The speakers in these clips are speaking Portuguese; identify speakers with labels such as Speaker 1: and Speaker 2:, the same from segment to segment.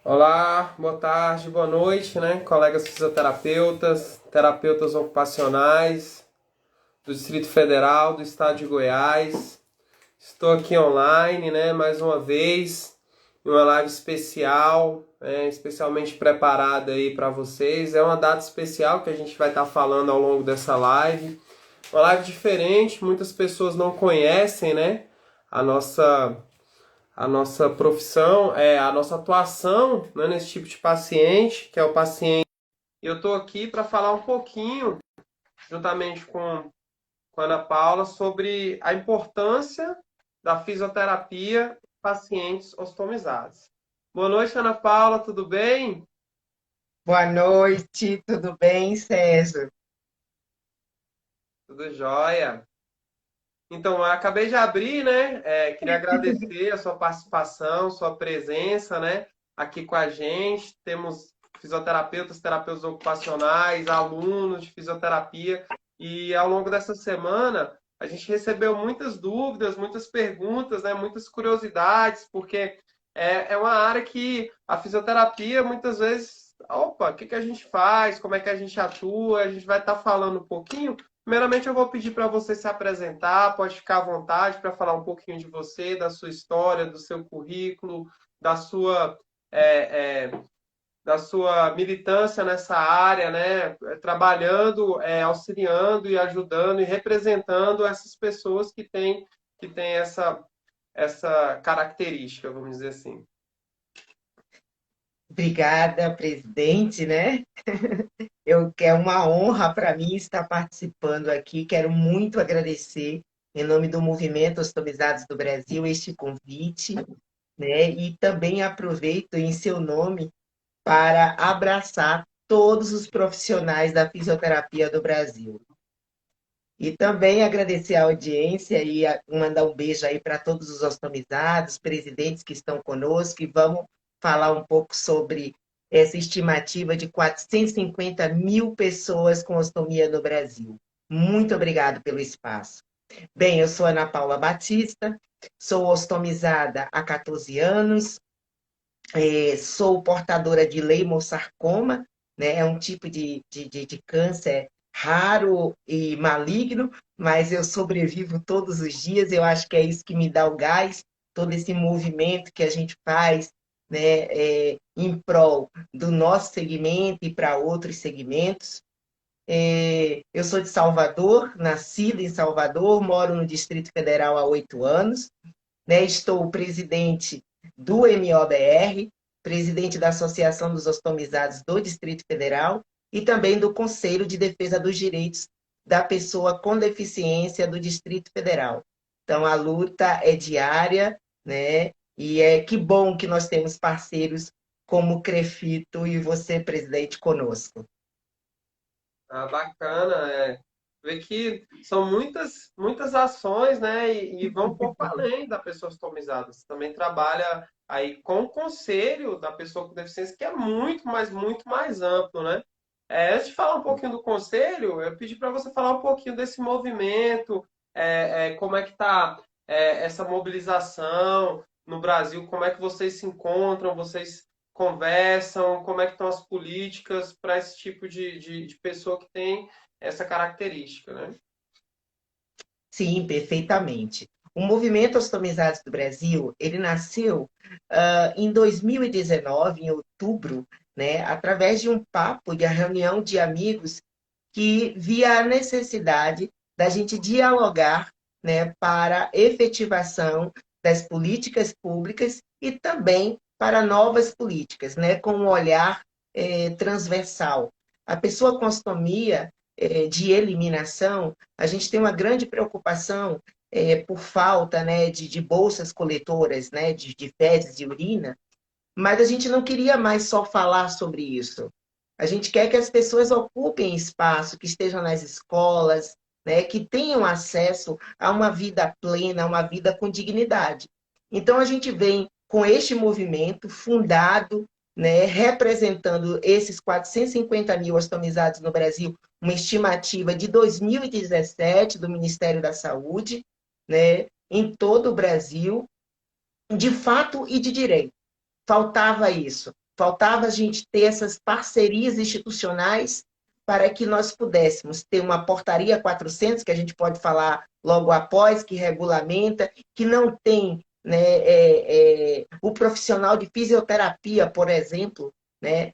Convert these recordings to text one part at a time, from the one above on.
Speaker 1: Olá, boa tarde, boa noite, né? Colegas fisioterapeutas, terapeutas ocupacionais do Distrito Federal, do Estado de Goiás. Estou aqui online, né? Mais uma vez, em uma live especial, especialmente preparada aí para vocês. É uma data especial que a gente vai estar falando ao longo dessa live. Uma live diferente, muitas pessoas não conhecem, né? A nossa a nossa profissão, a nossa atuação, né, nesse tipo de paciente, que é o paciente. E eu estou aqui para falar um pouquinho, juntamente com a Ana Paula, sobre a importância da fisioterapia em pacientes ostomizados. Boa noite, Ana Paula, tudo bem?
Speaker 2: Boa noite, tudo bem, Sérgio?
Speaker 1: Tudo jóia. Então, eu acabei de abrir, né? Queria agradecer a sua participação, sua presença, né? Aqui com a gente. Temos fisioterapeutas, terapeutas ocupacionais, alunos de fisioterapia. E ao longo dessa semana, a gente recebeu muitas dúvidas, muitas perguntas, né? Muitas curiosidades, porque é uma área que a fisioterapia muitas vezes. Opa, o que que a gente faz? Como é que a gente atua? A gente vai estar falando um pouquinho. Primeiramente, eu vou pedir para você se apresentar, pode ficar à vontade para falar um pouquinho de você, da sua história, do seu currículo, da sua, é, é, da sua militância nessa área, né? Trabalhando, auxiliando e ajudando e representando essas pessoas que têm essa característica, vamos dizer assim.
Speaker 2: Obrigada, presidente, né? É uma honra para mim estar participando aqui. Quero muito agradecer, em nome do Movimento Ostomizados do Brasil, este convite, né? E também aproveito em seu nome para abraçar todos os profissionais da fisioterapia do Brasil. E também agradecer a audiência e mandar um beijo aí para todos os ostomizados, presidentes que estão conosco, e vamos falar um pouco sobre essa estimativa de 450 mil pessoas com ostomia no Brasil. Muito obrigado pelo espaço. Bem, eu sou Ana Paula Batista, sou ostomizada há 14 anos, sou portadora de leimossarcoma, né? É um tipo de câncer raro e maligno, mas eu sobrevivo todos os dias. Eu acho que é isso que me dá o gás, todo esse movimento que a gente faz, né? Em prol do nosso segmento e para outros segmentos. Eu sou de Salvador, nascida em Salvador, moro no Distrito Federal há 8 anos, né? Estou presidente do MOBR, presidente da Associação dos Ostomizados do Distrito Federal e também do Conselho de Defesa dos Direitos da Pessoa com Deficiência do Distrito Federal. Então, a luta é diária, né? E que bom que nós temos parceiros como o Crefito e você, presidente, conosco.
Speaker 1: Ah, bacana, ver que são muitas, muitas ações, né, e vão um pouco além da pessoa customizada. Você também trabalha aí com o conselho da pessoa com deficiência, que é muito, mas muito mais amplo, né? Antes de falar um pouquinho do conselho, eu pedi para você falar um pouquinho desse movimento, como é que está essa mobilização no Brasil, como é que vocês se encontram, vocês conversam, como é que estão as políticas para esse tipo de pessoa que tem essa característica, né?
Speaker 2: Sim, perfeitamente. O Movimento Ostomizados do Brasil, ele nasceu em 2019, em outubro, né, através de um papo, de uma reunião de amigos que via a necessidade da gente dialogar, né, para efetivação das políticas públicas e também para novas políticas, né, com um olhar transversal. A pessoa com ostomia de eliminação, a gente tem uma grande preocupação por falta, né, de bolsas coletoras, né, de fezes e urina, mas a gente não queria mais só falar sobre isso. A gente quer que as pessoas ocupem espaço, que estejam nas escolas, né, que tenham acesso a uma vida plena, a uma vida com dignidade. Então, a gente vem com este movimento fundado, né, representando esses 450 mil ostomizados no Brasil, uma estimativa de 2017 do Ministério da Saúde, né, em todo o Brasil, de fato e de direito. Faltava isso. Faltava a gente ter essas parcerias institucionais para que nós pudéssemos ter uma portaria 400, que a gente pode falar logo após, que regulamenta, que não tem, né, o profissional de fisioterapia, por exemplo, né,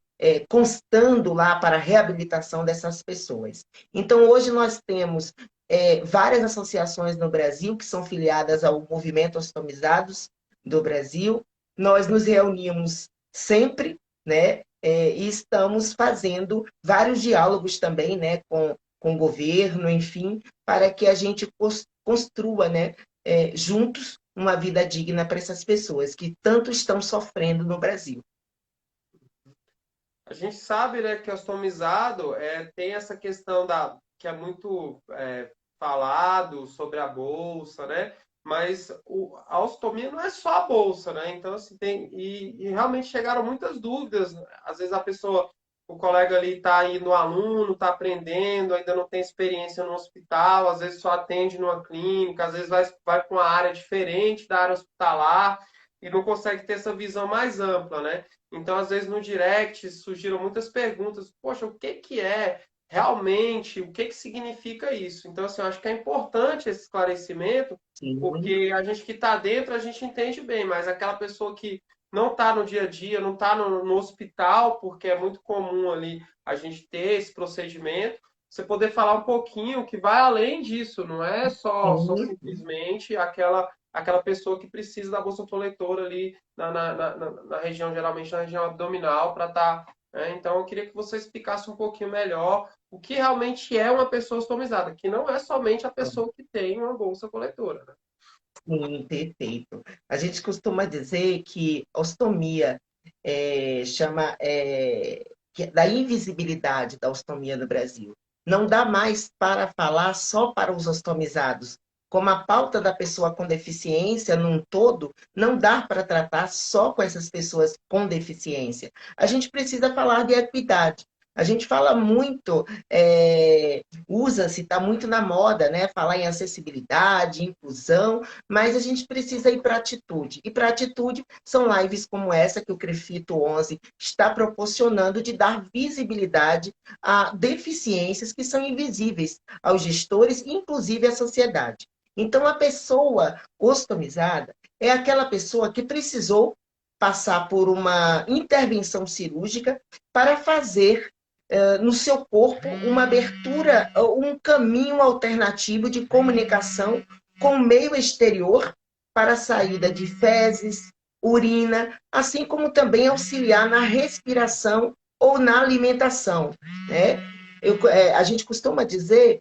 Speaker 2: constando lá para a reabilitação dessas pessoas. Então, hoje nós temos várias associações no Brasil que são filiadas ao Movimento Ostomizados do Brasil. Nós nos reunimos sempre, né? E estamos fazendo vários diálogos também, né, com o governo, enfim, para que a gente construa, né, juntos uma vida digna para essas pessoas que tanto estão sofrendo no Brasil.
Speaker 1: A gente sabe, né, que ostomizado tem essa questão que é muito falado sobre a bolsa, né? Mas a ostomia não é só a bolsa, né? Então, assim, e realmente chegaram muitas dúvidas. Às vezes o colega ali está indo, aluno, está aprendendo, ainda não tem experiência no hospital, às vezes só atende numa clínica, às vezes vai para uma área diferente da área hospitalar e não consegue ter essa visão mais ampla, né? Então, às vezes, no direct surgiram muitas perguntas. Poxa, o que que é realmente? O que que significa isso? Então, assim, eu acho que é importante esse esclarecimento,
Speaker 2: Sim,
Speaker 1: porque a gente que está dentro, a gente entende bem, mas aquela pessoa que não está no dia a dia, não está no hospital, porque é muito comum ali a gente ter esse procedimento, você poder falar um pouquinho que vai além disso, não é só
Speaker 2: sim,
Speaker 1: simplesmente aquela pessoa que precisa da bolsa coletora ali na região, geralmente na região abdominal, para estar. Então, eu queria que você explicasse um pouquinho melhor o que realmente é uma pessoa ostomizada, que não é somente a pessoa que tem uma bolsa coletora. Né?
Speaker 2: sim, perfeito. A gente costuma dizer que ostomia chama da invisibilidade da ostomia no Brasil. Não dá mais para falar só para os ostomizados. Como a pauta da pessoa com deficiência num todo, não dá para tratar só com essas pessoas com deficiência. A gente precisa falar de equidade. A gente fala muito, usa-se, está muito na moda, né? Falar em acessibilidade, inclusão, mas a gente precisa ir para a atitude. E para a atitude são lives como essa que o Crefito 11 está proporcionando de dar visibilidade a deficiências que são invisíveis aos gestores, inclusive à sociedade. Então, a pessoa ostomizada é aquela pessoa que precisou passar por uma intervenção cirúrgica para fazer no seu corpo uma abertura, um caminho alternativo de comunicação com o meio exterior para a saída de fezes, urina, assim como também auxiliar na respiração ou na alimentação. Né? A gente costuma dizer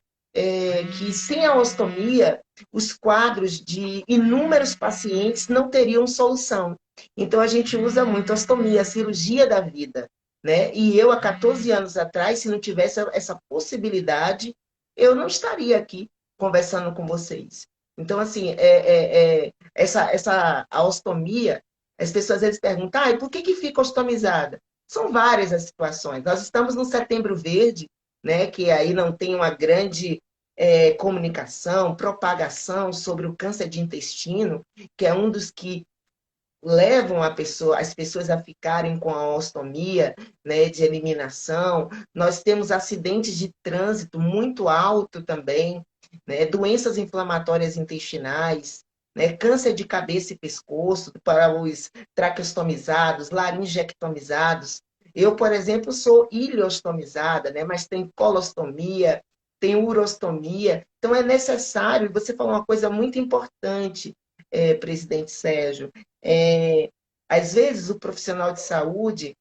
Speaker 2: que sem a ostomia, os quadros de inúmeros pacientes não teriam solução. Então, a gente usa muito a ostomia, a cirurgia da vida. Né? E eu, há 14 anos atrás, se não tivesse essa possibilidade, eu não estaria aqui conversando com vocês. Então, assim, a ostomia, as pessoas às vezes perguntam, e por que fica ostomizada? São várias as situações. Nós estamos no Setembro Verde, né, que aí não tem uma grande comunicação, propagação sobre o câncer de intestino, que é um dos que levam as pessoas a ficarem com a ostomia, né, de eliminação. Nós temos acidentes de trânsito muito alto também, né, doenças inflamatórias intestinais, né, câncer de cabeça e pescoço para os traqueostomizados, laringectomizados. Eu, por exemplo, sou ileostomizada, né, mas tem colostomia, tem urostomia. Então, é necessário, você falou uma coisa muito importante, presidente Sérgio, é, às vezes o profissional de saúde,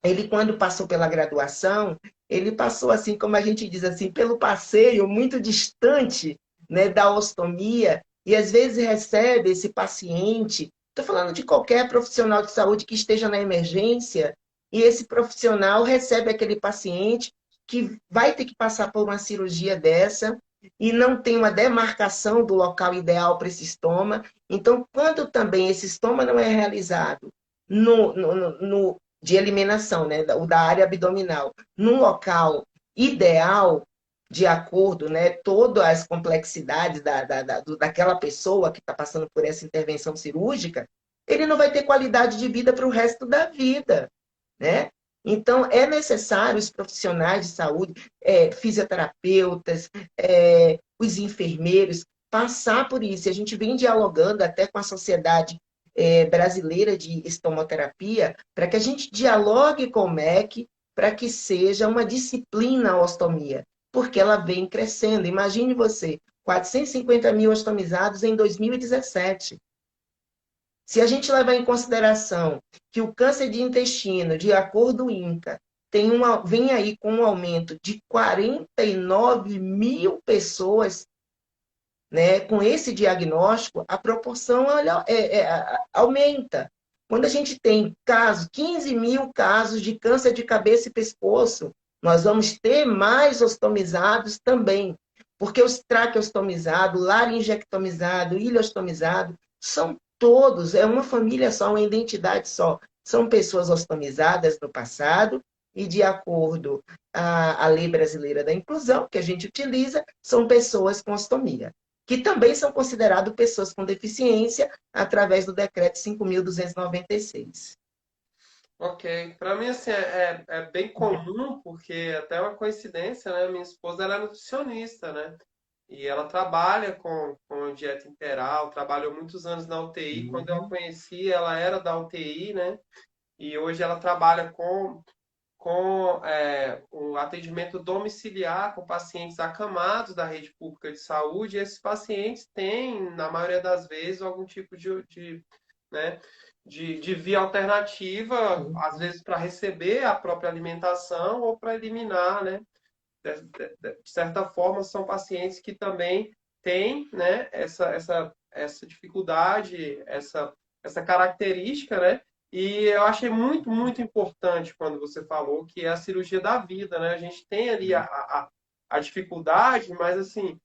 Speaker 2: ele quando passou pela graduação, ele passou assim, como a gente diz assim, pelo passeio muito distante, né, da ostomia, e às vezes recebe esse paciente, estou falando de qualquer profissional de saúde que esteja na emergência, e esse profissional recebe aquele paciente que vai ter que passar por uma cirurgia dessa, e não tem uma demarcação do local ideal para esse estoma. Então, quando também esse estoma não é realizado de eliminação, né, o da área abdominal, num local ideal, de acordo, né, todas as complexidades daquela pessoa que está passando por essa intervenção cirúrgica, ele não vai ter qualidade de vida para o resto da vida. né? Então, é necessário os profissionais de saúde, fisioterapeutas, os enfermeiros, passar por isso. E a gente vem dialogando até com a Sociedade Brasileira de Estomoterapia, para que a gente dialogue com o MEC, para que seja uma disciplina a ostomia, porque ela vem crescendo. Imagine você, 450 mil ostomizados em 2017. Se a gente levar em consideração que o câncer de intestino, de acordo com o INCA, vem aí com um aumento de 49 mil pessoas, né, com esse diagnóstico, a proporção aumenta. Quando a gente tem 15 mil casos de câncer de cabeça e pescoço, nós vamos ter mais ostomizados também, porque os traqueostomizados, laringectomizado, ileostomizado, são todos, é uma família só, uma identidade só. São pessoas ostomizadas no passado e, de acordo com a Lei Brasileira da Inclusão, que a gente utiliza, são pessoas com ostomia, que também são consideradas pessoas com deficiência através do decreto 5.296.
Speaker 1: Ok. Para mim, assim, é bem comum, porque até é uma coincidência, né? Minha esposa, ela é nutricionista, né? E ela trabalha com dieta integral, trabalhou muitos anos na UTI. Quando eu a conheci, ela era da UTI, né? E hoje ela trabalha com o atendimento domiciliar com pacientes acamados da rede pública de saúde. E esses pacientes têm, na maioria das vezes, algum tipo né, de via alternativa, às vezes para receber a própria alimentação ou para eliminar, né? De certa forma, são pacientes que também têm, né, essa dificuldade, essa característica, né? E eu achei muito, muito importante quando você falou que é a cirurgia da vida, né? A gente tem ali a dificuldade, mas assim,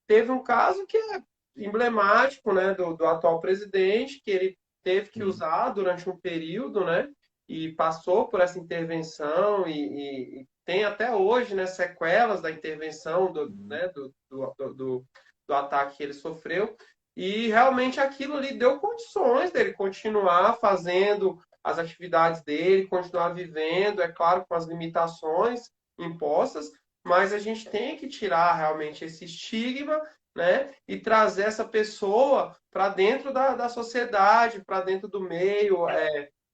Speaker 1: teve um caso que é emblemático, né, do atual presidente, que ele teve que usar durante um período, né, e passou por essa intervenção e tem até hoje, né, sequelas da intervenção né, do ataque que ele sofreu. E realmente aquilo ali deu condições dele continuar fazendo as atividades dele, continuar vivendo, é claro, com as limitações impostas, mas a gente tem que tirar realmente esse estigma, né? E trazer essa pessoa para dentro da sociedade, para dentro do meio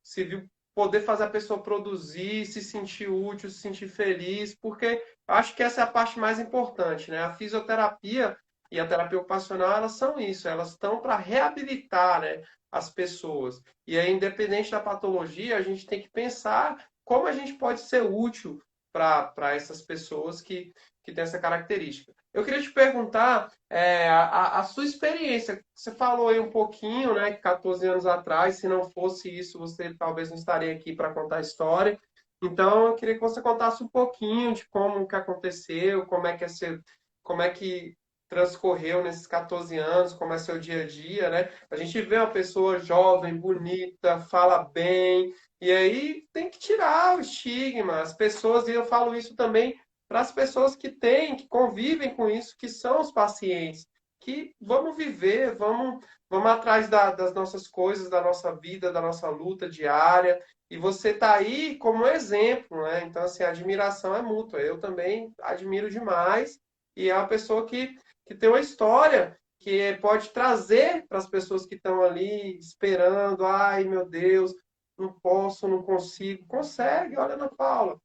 Speaker 1: civil, poder fazer a pessoa produzir, se sentir útil, se sentir feliz, porque acho que essa é a parte mais importante, né? A fisioterapia e a terapia ocupacional, elas são isso, elas estão para reabilitar, né, as pessoas. E aí, independente da patologia, a gente tem que pensar como a gente pode ser útil para essas pessoas que têm essa característica. Eu queria te perguntar a sua experiência. Você falou aí um pouquinho, né, que 14 anos atrás, se não fosse isso, você talvez não estaria aqui para contar a história. Então, eu queria que você contasse um pouquinho de como que aconteceu, como é que transcorreu nesses 14 anos, como é seu dia a dia, né? A gente vê uma pessoa jovem, bonita, fala bem, e aí tem que tirar o estigma. As pessoas, e eu falo isso também para as pessoas que têm, que convivem com isso, que são os pacientes, que vamos viver, vamos atrás das nossas coisas, da nossa vida, da nossa luta diária. E você está aí como exemplo, né? Então, assim, a admiração é mútua. Eu também admiro demais. E é uma pessoa que tem uma história que pode trazer para as pessoas que estão ali esperando. Ai, meu Deus, não posso, não consigo. Consegue, olha Ana Paula.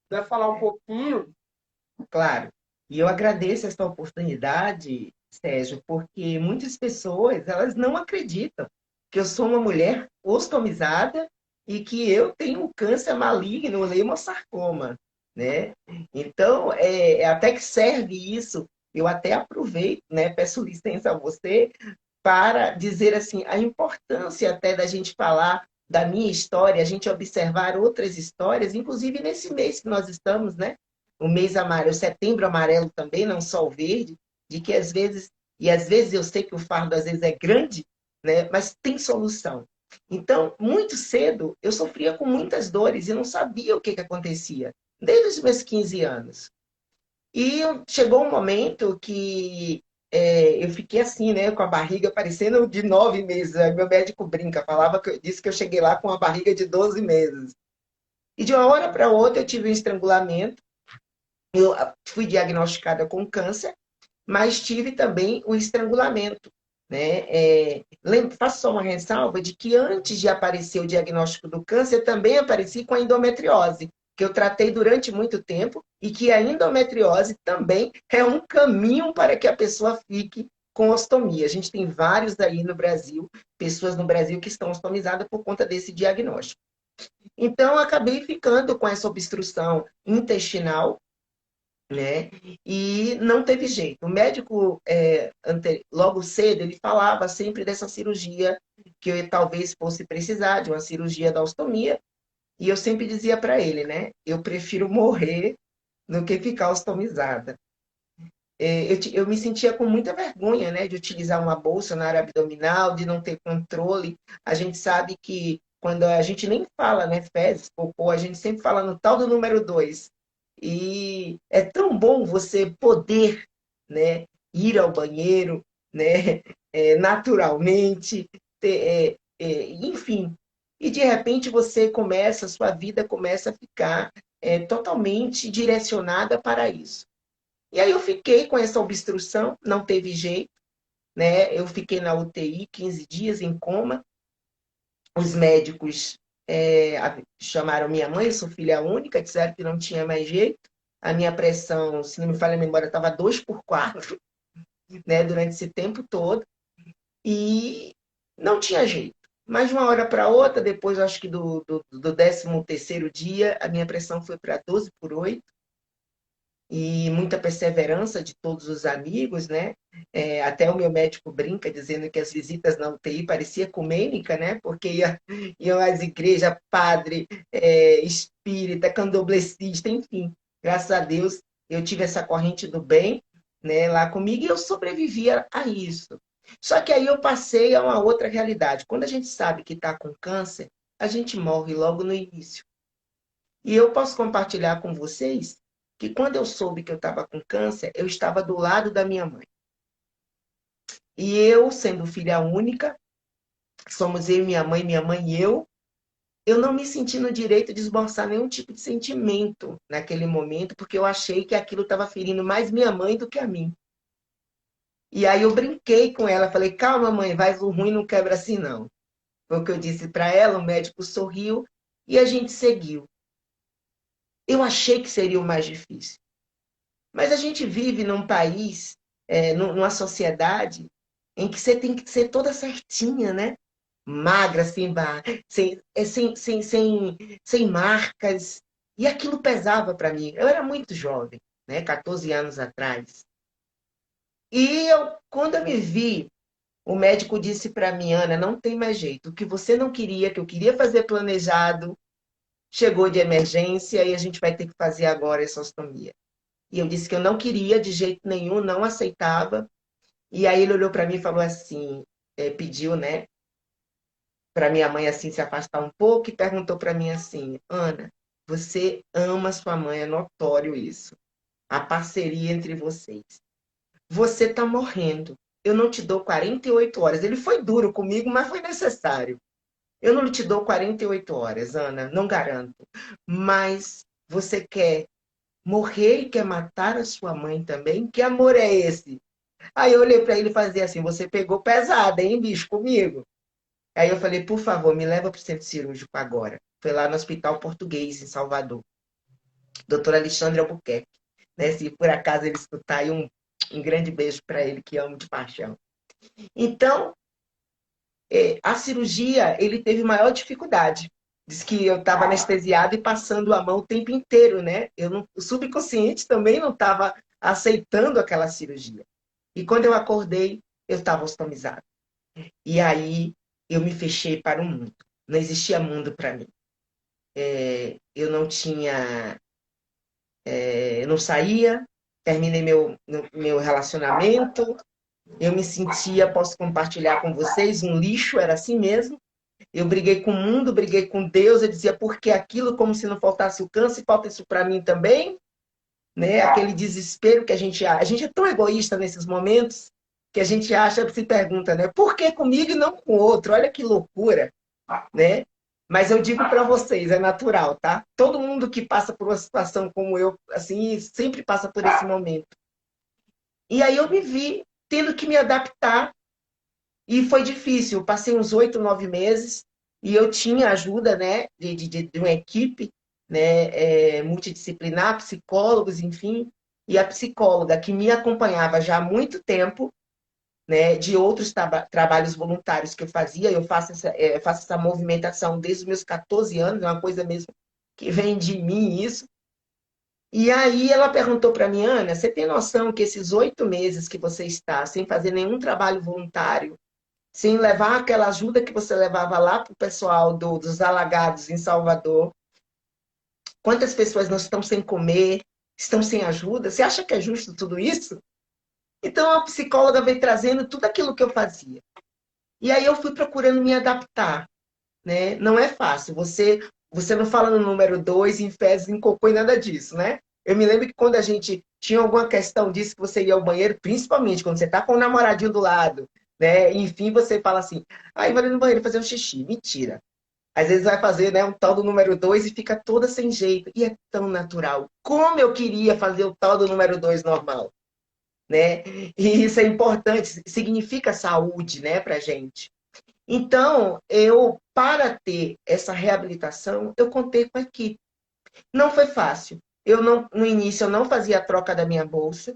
Speaker 1: Deve falar um pouquinho.
Speaker 2: Claro. E eu agradeço essa oportunidade, Sérgio, porque muitas pessoas, elas não acreditam que eu sou uma mulher ostomizada e que eu tenho um câncer maligno, leiomassarcoma, né? Então, até que serve isso, eu até aproveito, né? Peço licença a você para dizer assim a importância até da gente falar da minha história, a gente observar outras histórias, inclusive nesse mês que nós estamos, né? O mês amarelo, o setembro amarelo também, não só o verde, de que às vezes, e às vezes eu sei que o fardo às vezes é grande, né? Mas tem solução. Então, muito cedo, eu sofria com muitas dores e não sabia o que, que acontecia, desde os meus 15 anos. E chegou um momento que eu fiquei assim, né, com a barriga parecendo de 9 meses. Aí meu médico brinca, disse que eu cheguei lá com a barriga de 12 meses. E de uma hora para outra eu tive um estrangulamento, eu fui diagnosticada com câncer, mas tive também o estrangulamento, né? Faço só uma ressalva de que antes de aparecer o diagnóstico do câncer, também apareci com a endometriose, que eu tratei durante muito tempo, e que a endometriose também é um caminho para que a pessoa fique com ostomia. A gente tem vários aí no Brasil, pessoas no Brasil que estão ostomizadas por conta desse diagnóstico. Então, eu acabei ficando com essa obstrução intestinal, né? E não teve jeito. O médico, logo cedo, ele falava sempre dessa cirurgia que eu talvez fosse precisar de uma cirurgia da ostomia. E eu sempre dizia para ele, né? Eu prefiro morrer do que ficar ostomizada. Eu me sentia com muita vergonha, né, de utilizar uma bolsa na área abdominal, de não ter controle. A gente sabe que quando a gente nem fala, né, fezes, cocô, a gente sempre fala no tal do número 2. E é tão bom você poder, né, ir ao banheiro, né, naturalmente, enfim. E de repente você começa, sua vida começa a ficar totalmente direcionada para isso. E aí eu fiquei com essa obstrução, não teve jeito, né? Eu fiquei na UTI 15 dias em coma. Os médicos chamaram minha mãe, eu sou filha única, disseram que não tinha mais jeito. A minha pressão, se não me falha a memória, estava 2 por 4, né? Durante esse tempo todo. E não tinha jeito. Mas de uma hora para outra, depois acho que do 13º dia, a minha pressão foi para 12 por 8 e muita perseverança de todos os amigos, né? Até o meu médico brinca dizendo que as visitas na UTI parecia ecumênica, né? Porque iam às igrejas, padre, espírita, candomblessista, enfim. Graças a Deus eu tive essa corrente do bem, né, lá comigo e eu sobrevivia a isso. Só que aí eu passei a uma outra realidade. Quando a gente sabe que está com câncer, a gente morre logo no início. E eu posso compartilhar com vocês que quando eu soube que eu estava com câncer, eu estava do lado da minha mãe. E eu, sendo filha única, somos eu e minha mãe e eu não me senti no direito de esboçar nenhum tipo de sentimento naquele momento, porque eu achei que aquilo estava ferindo mais minha mãe do que a mim. E aí eu brinquei com ela, falei, calma mãe, vai, o ruim não quebra assim não. Foi o que eu disse para ela, o médico sorriu e a gente seguiu. Eu achei que seria o mais difícil. Mas a gente vive num país, numa sociedade, em que você tem que ser toda certinha, né? Magra, sem marcas. E aquilo pesava para mim. Eu era muito jovem, né? 14 anos atrás. E quando eu me vi, o médico disse para mim, Ana, não tem mais jeito. O que você não queria, que eu queria fazer planejado, chegou de emergência e a gente vai ter que fazer agora essa ostomia. E eu disse que eu não queria de jeito nenhum, não aceitava. E aí ele olhou para mim e falou assim, pediu, né, para minha mãe assim se afastar um pouco e perguntou para mim assim, Ana, você ama sua mãe, é notório isso. A parceria entre vocês. Você está morrendo. Eu não te dou 48 horas. Ele foi duro comigo, mas foi necessário. Eu não te dou 48 horas, Ana, não garanto. Mas você quer morrer e quer matar a sua mãe também? Que amor é esse? Aí eu olhei para ele e falei assim, você pegou pesada, hein, bicho, comigo? Aí eu falei, por favor, me leva para o centro cirúrgico agora. Foi lá no Hospital Português, em Salvador. Doutor Alexandre Albuquerque. Né? Se por acaso ele escutar aí, um grande beijo para ele, que amo de paixão. Então, a cirurgia, ele teve maior dificuldade. Diz que eu estava anestesiada e passando a mão o tempo inteiro, né? O subconsciente também não estava aceitando aquela cirurgia. E quando eu acordei, eu estava ostomizada. E aí eu me fechei para o mundo. Não existia mundo para mim. Eu não tinha. Eu não saía, terminei meu relacionamento. Eu me sentia, posso compartilhar com vocês, um lixo, era assim mesmo. Eu briguei com o mundo, briguei com Deus. Eu dizia, por que aquilo, como se não faltasse o câncer, falta isso para mim também? Né? Aquele desespero que a gente é tão egoísta nesses momentos que a gente acha, se pergunta, né? Por que comigo e não com o outro? Olha que loucura, né? Mas eu digo para vocês, é natural, tá? Todo mundo que passa por uma situação como eu, assim, sempre passa por esse momento. E aí eu me vi tendo que me adaptar e foi difícil. Eu passei uns 8, 9 meses e eu tinha ajuda, né, de uma equipe, né, multidisciplinar, psicólogos, enfim, e a psicóloga que me acompanhava já há muito tempo, né, de outros trabalhos voluntários que eu fazia. Eu faço essa movimentação desde os meus 14 anos, é uma coisa mesmo que vem de mim isso. E aí ela perguntou para mim, Ana, você tem noção que esses 8 meses que você está sem fazer nenhum trabalho voluntário, sem levar aquela ajuda que você levava lá para o pessoal dos alagados em Salvador, quantas pessoas não estão sem comer, estão sem ajuda? Você acha que é justo tudo isso? Então a psicóloga veio trazendo tudo aquilo que eu fazia. E aí eu fui procurando me adaptar, né? Não é fácil. Você não fala no número 2 em fezes, em cocô e nada disso, né? Eu me lembro que quando a gente tinha alguma questão disso, que você ia ao banheiro, principalmente quando você tá com o namoradinho do lado, né? Enfim, você fala assim, ai, vou ali no banheiro fazer um xixi. Mentira. Às vezes vai fazer, né, um tal do número 2 e fica toda sem jeito. E é tão natural. Como eu queria fazer o tal do número 2 normal, né? E isso é importante, significa saúde, né, pra gente. Então, para ter essa reabilitação, eu contei com a equipe. Não foi fácil. Eu não, no início, eu não fazia a troca da minha bolsa,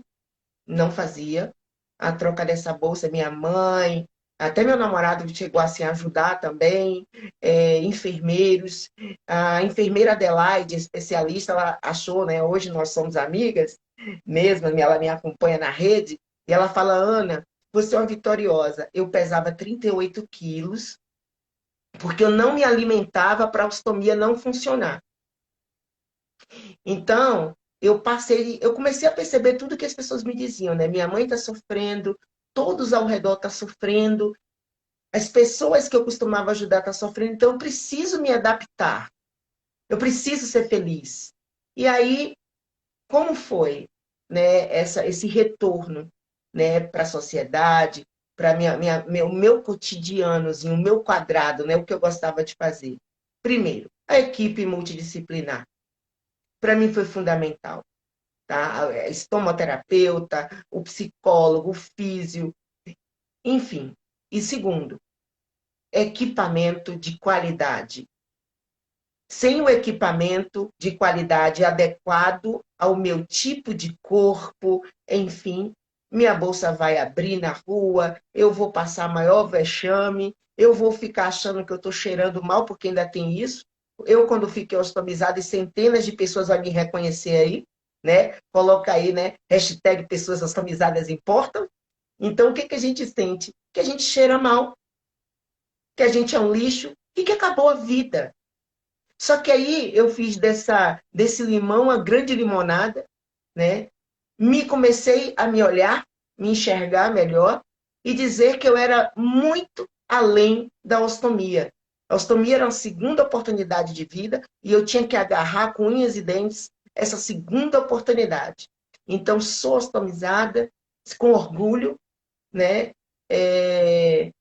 Speaker 2: não fazia a troca dessa bolsa. Minha mãe, até meu namorado chegou a se ajudar também, enfermeiros. A enfermeira Adelaide, especialista, ela achou, né? Hoje nós somos amigas mesmo, ela me acompanha na rede, e ela fala, Ana, você é uma vitoriosa. Eu pesava 38 quilos, porque eu não me alimentava para a ostomia não funcionar. Então, eu comecei a perceber tudo que as pessoas me diziam, né? Minha mãe está sofrendo, todos ao redor estão sofrendo, as pessoas que eu costumava ajudar estão sofrendo, então eu preciso me adaptar, eu preciso ser feliz. E aí, como foi, né, esse retorno, né, para a sociedade, para meu cotidiano, assim, o meu quadrado, né, o que eu gostava de fazer? Primeiro, a equipe multidisciplinar. Para mim foi fundamental, tá? A estomoterapeuta, o psicólogo, o físio, enfim. E segundo, equipamento de qualidade. Sem o equipamento de qualidade adequado ao meu tipo de corpo, enfim, minha bolsa vai abrir na rua, eu vou passar maior vexame, eu vou ficar achando que eu estou cheirando mal, porque ainda tem isso. Eu, quando fiquei ostomizada, e centenas de pessoas vão me reconhecer aí, né? Coloca aí, né? Hashtag pessoas ostomizadas importam. Então, o que, que a gente sente? Que a gente cheira mal, que a gente é um lixo e que acabou a vida. Só que aí eu fiz desse limão uma grande limonada, né? Comecei a me olhar, me enxergar melhor e dizer que eu era muito além da ostomia. A ostomia era uma segunda oportunidade de vida e eu tinha que agarrar com unhas e dentes essa segunda oportunidade. Então, sou ostomizada com orgulho, né? É,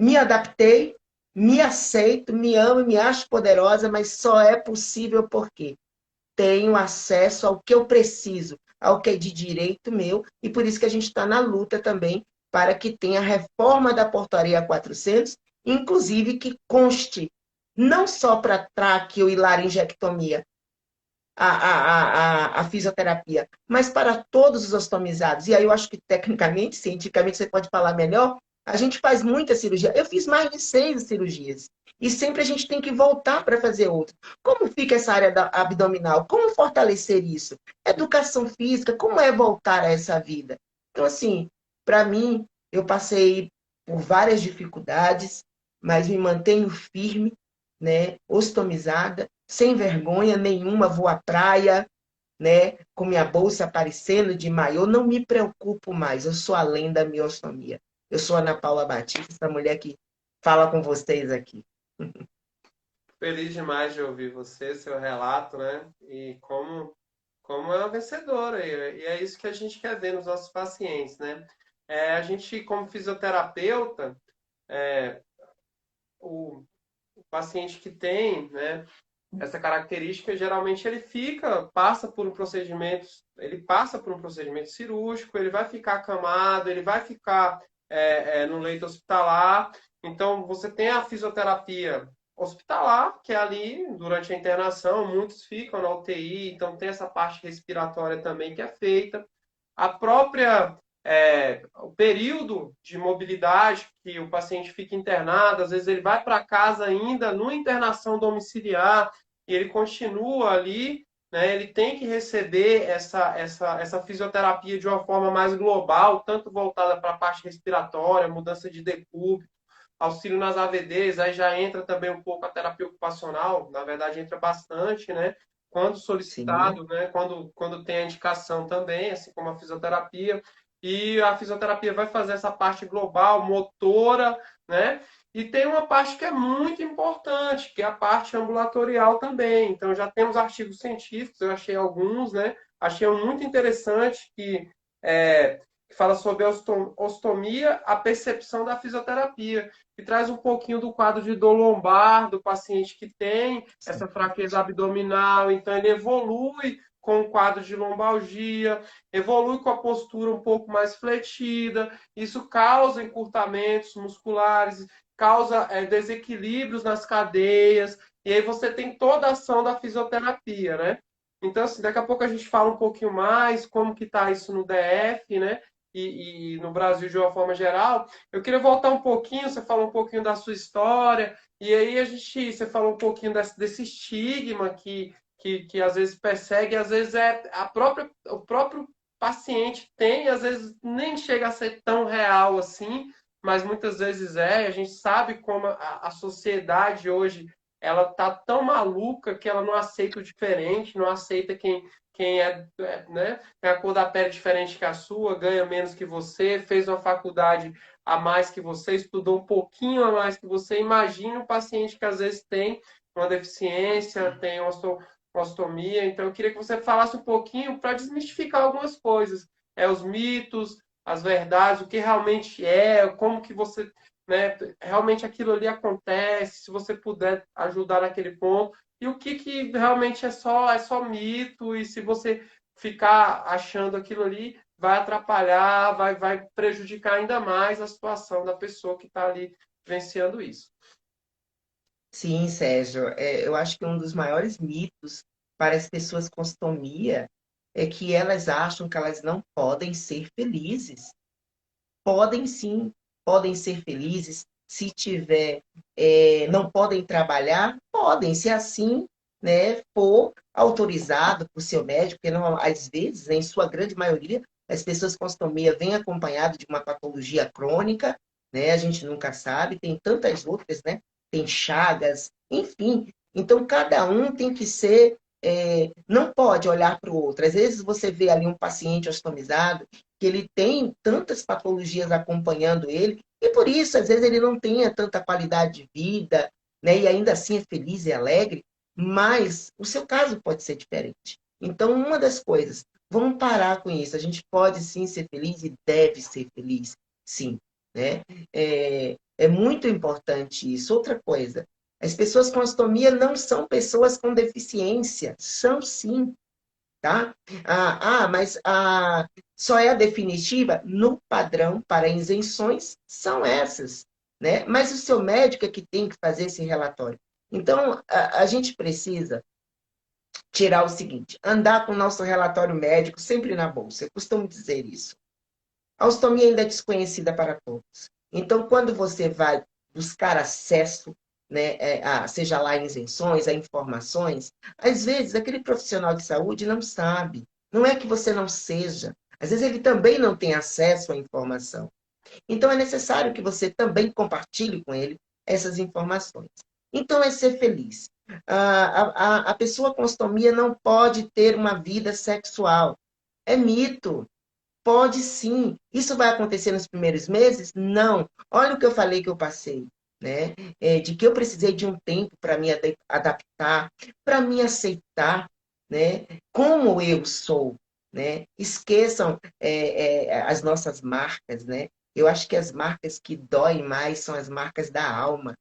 Speaker 2: Me adaptei, me aceito, me amo, me acho poderosa, mas só é possível porque tenho acesso ao que eu preciso, ao que é de direito meu, e por isso que a gente está na luta também para que tenha a reforma da portaria 400, inclusive que conste não só para tráqueo e laringectomia, a fisioterapia, mas para todos os ostomizados. E aí eu acho que tecnicamente, cientificamente, você pode falar melhor, a gente faz muita cirurgia. Eu fiz mais de 6 cirurgias. E sempre a gente tem que voltar para fazer outra. Como fica essa área abdominal? Como fortalecer isso? Educação física, como é voltar a essa vida? Então, assim, para mim, eu passei por várias dificuldades, mas me mantenho firme, né, ostomizada, sem vergonha nenhuma, vou à praia, né, com minha bolsa aparecendo de maiô, não me preocupo mais, eu sou além da miostomia. Eu sou Ana Paula Batista, essa mulher que fala com vocês aqui.
Speaker 1: Feliz demais de ouvir você, seu relato, né? E como é uma vencedora. E é isso que a gente quer ver nos nossos pacientes, né? A gente, como fisioterapeuta, é, o, paciente que tem, né, essa característica, geralmente passa por um procedimento, ele passa por um procedimento cirúrgico, ele vai ficar acamado, ele vai ficar no leito hospitalar. Então, você tem a fisioterapia hospitalar, que é ali durante a internação, muitos ficam na UTI, então tem essa parte respiratória também que é feita. A própria o período de mobilidade que o paciente fica internado, às vezes ele vai para casa ainda numa internação domiciliar e ele continua ali, né? Ele tem que receber essa fisioterapia de uma forma mais global, tanto voltada para a parte respiratória, mudança de decúbito, auxílio nas AVDs, aí já entra também um pouco a terapia ocupacional, na verdade entra bastante, né? Quando
Speaker 2: Sim,
Speaker 1: solicitado, né? Quando tem a indicação também, assim como a fisioterapia. E a fisioterapia vai fazer essa parte global, motora, né? E tem uma parte que é muito importante, que é a parte ambulatorial também. Então já temos artigos científicos, eu achei alguns, né? Achei um muito interessante que fala sobre a ostomia, a percepção da fisioterapia, que traz um pouquinho do quadro de dor lombar do paciente que tem essa
Speaker 2: sim,
Speaker 1: fraqueza abdominal, então ele evolui com o quadro de lombalgia, evolui com a postura um pouco mais fletida, isso causa encurtamentos musculares, causa desequilíbrios nas cadeias, e aí você tem toda a ação da fisioterapia, né? Então, assim, daqui a pouco a gente fala um pouquinho mais como que está isso no DF, né? E no Brasil de uma forma geral. Eu queria voltar um pouquinho, você falou um pouquinho da sua história, e aí você falou um pouquinho desse estigma que às vezes persegue, às vezes o próprio paciente tem, às vezes nem chega a ser tão real assim, mas muitas vezes é. A gente sabe como a sociedade hoje ela tá tão maluca que ela não aceita o diferente, não aceita quem né, tem a cor da pele diferente que a sua, ganha menos que você, fez uma faculdade a mais que você, estudou um pouquinho a mais que você. Imagina um paciente que às vezes tem uma deficiência, tem uma ostomia. Então, eu queria que você falasse um pouquinho para desmistificar algumas coisas, os mitos, as verdades, o que realmente é, como que você, né, realmente aquilo ali acontece, se você puder ajudar naquele ponto, e o que realmente é só mito, e se você ficar achando aquilo ali, vai atrapalhar, vai prejudicar ainda mais a situação da pessoa que está ali vivenciando isso.
Speaker 2: sim, Sérgio. Eu acho que um dos maiores mitos para as pessoas com ostomia é que elas acham que elas não podem ser felizes. Podem sim, podem ser felizes. Se tiver, não podem trabalhar, podem, se assim, né, for autorizado por seu médico, porque não, às vezes, né, em sua grande maioria, as pessoas com ostomia vêm acompanhado de uma patologia crônica, né? A gente nunca sabe, tem tantas outras, né? Tem chagas, enfim. Então, cada um tem que ser, não pode olhar para o outro. Às vezes você vê ali um paciente ostomizado que ele tem tantas patologias acompanhando ele, e por isso, às vezes, ele não tenha tanta qualidade de vida, né? E ainda assim é feliz e alegre, mas o seu caso pode ser diferente. Então, uma das coisas, vamos parar com isso. A gente pode sim ser feliz e deve ser feliz, sim, né? É muito importante isso. Outra coisa, as pessoas com ostomia não são pessoas com deficiência, são sim, tá? Mas só é a definitiva no padrão para isenções, são essas, né? Mas o seu médico é que tem que fazer esse relatório. Então, a gente precisa tirar o seguinte, andar com o nosso relatório médico sempre na bolsa. Eu costumo dizer isso. A ostomia ainda é desconhecida para todos. Então, quando você vai buscar acesso, né, seja lá em isenções, a informações, às vezes aquele profissional de saúde não sabe. Não é que você não seja. Às vezes ele também não tem acesso à informação. Então, é necessário que você também compartilhe com ele essas informações. Então, é ser feliz. A pessoa com ostomia não pode ter uma vida sexual. É mito. Pode sim. Isso vai acontecer nos primeiros meses? Não. Olha o que eu falei que eu passei, né? De que eu precisei de um tempo para me adaptar, para me aceitar, né? Como eu sou, né? Esqueçam as nossas marcas, né? Eu acho que as marcas que doem mais são as marcas da alma.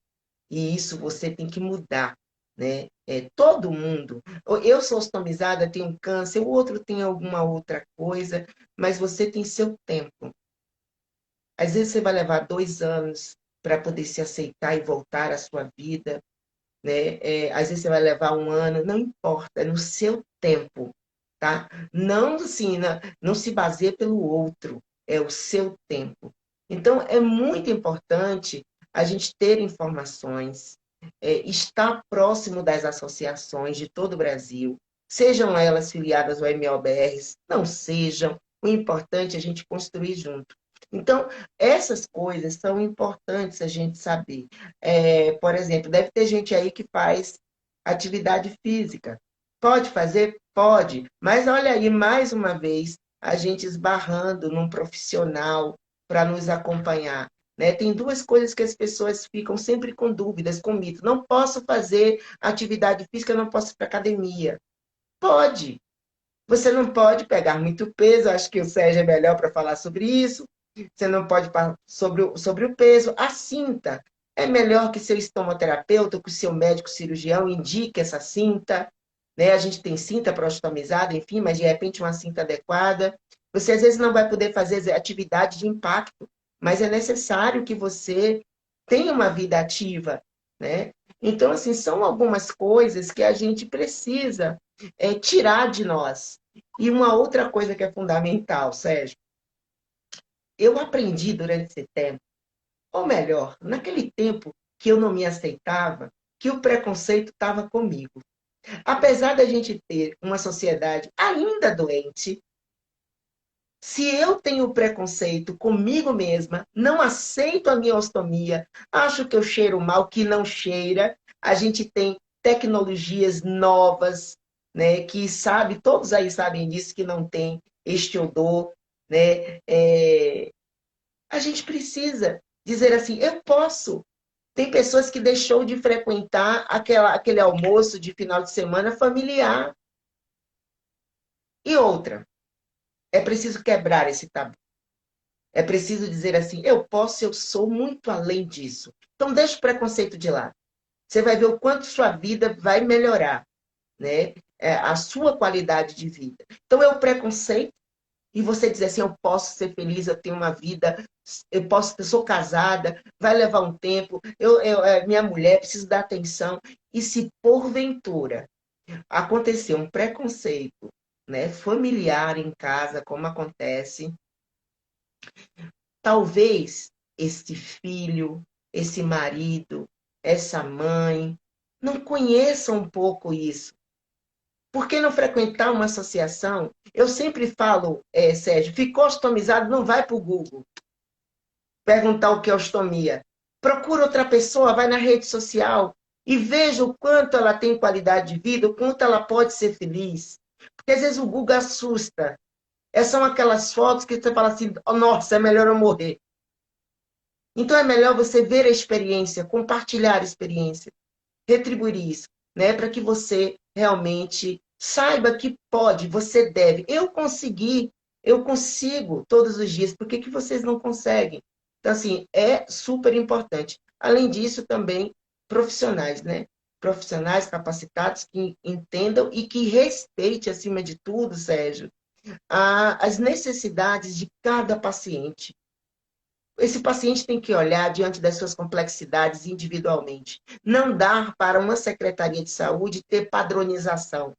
Speaker 2: E isso você tem que mudar, né? Todo mundo. Eu sou ostomizada, tenho câncer, o outro tem alguma outra coisa, mas você tem seu tempo. Às vezes você vai levar 2 anos para poder se aceitar e voltar à sua vida, né? Às vezes você vai levar 1 ano, não importa, é no seu tempo, tá? Não, assim, não se baseia pelo outro, é o seu tempo. Então, é muito importante a gente ter informações, estar próximo das associações de todo o Brasil, sejam elas filiadas ao MOBRs, não sejam, o importante é a gente construir junto. Então, essas coisas são importantes a gente saber. Por exemplo, deve ter gente aí que faz atividade física. Pode fazer? Pode. Mas olha aí, mais uma vez, a gente esbarrando num profissional para nos acompanhar. Né? Tem duas coisas que as pessoas ficam sempre com dúvidas, com mito. Não posso fazer atividade física, não posso ir para academia. Pode. Você não pode pegar muito peso, acho que o Sérgio é melhor para falar sobre isso. Você não pode falar sobre o peso. A cinta. É melhor que seu estomoterapeuta, que o seu médico cirurgião indique essa cinta. Né? A gente tem cinta para ostomizada, enfim, mas de repente uma cinta adequada. Você às vezes não vai poder fazer atividade de impacto, mas é necessário que você tenha uma vida ativa. Né? Então, assim, são algumas coisas que a gente precisa tirar de nós. E uma outra coisa que é fundamental, Sérgio, eu aprendi durante esse tempo, ou melhor, naquele tempo que eu não me aceitava, que o preconceito estava comigo. Apesar da gente ter uma sociedade ainda doente, se eu tenho preconceito comigo mesma, não aceito a minha ostomia, acho que eu cheiro mal, que não cheira, a gente tem tecnologias novas, né, que sabe, todos aí sabem disso, que não tem este odor, né? A gente precisa dizer assim, eu posso. Tem pessoas que deixou de frequentar aquele almoço de final de semana familiar. E outra, é preciso quebrar esse tabu. É preciso dizer assim, eu posso, eu sou muito além disso. Então, deixa o preconceito de lado. Você vai ver o quanto sua vida vai melhorar, né? A sua qualidade de vida. Então, é o preconceito e você dizer assim, eu posso ser feliz, eu tenho uma vida, eu sou casada, vai levar um tempo, minha mulher, preciso dar atenção. E se porventura acontecer um preconceito, né, familiar em casa, como acontece, talvez esse filho, esse marido, essa mãe, não conheçam um pouco isso. Por que não frequentar uma associação? Eu sempre falo, Sérgio, ficou ostomizado, não vai para o Google perguntar o que é ostomia. Procura outra pessoa, vai na rede social e veja o quanto ela tem qualidade de vida, o quanto ela pode ser feliz. Porque às vezes o Google assusta. São aquelas fotos que você fala assim, oh, nossa, é melhor eu morrer. Então é melhor você ver a experiência, compartilhar a experiência, retribuir isso, né? Para que você realmente saiba que pode, você deve. Eu consigo todos os dias, por que que vocês não conseguem? Então, assim, é super importante. Além disso, também profissionais, né? Profissionais capacitados que entendam e que respeitem, acima de tudo, Sérgio, as necessidades de cada paciente. Esse paciente tem que olhar diante das suas complexidades individualmente. Não dá para uma secretaria de saúde ter padronização.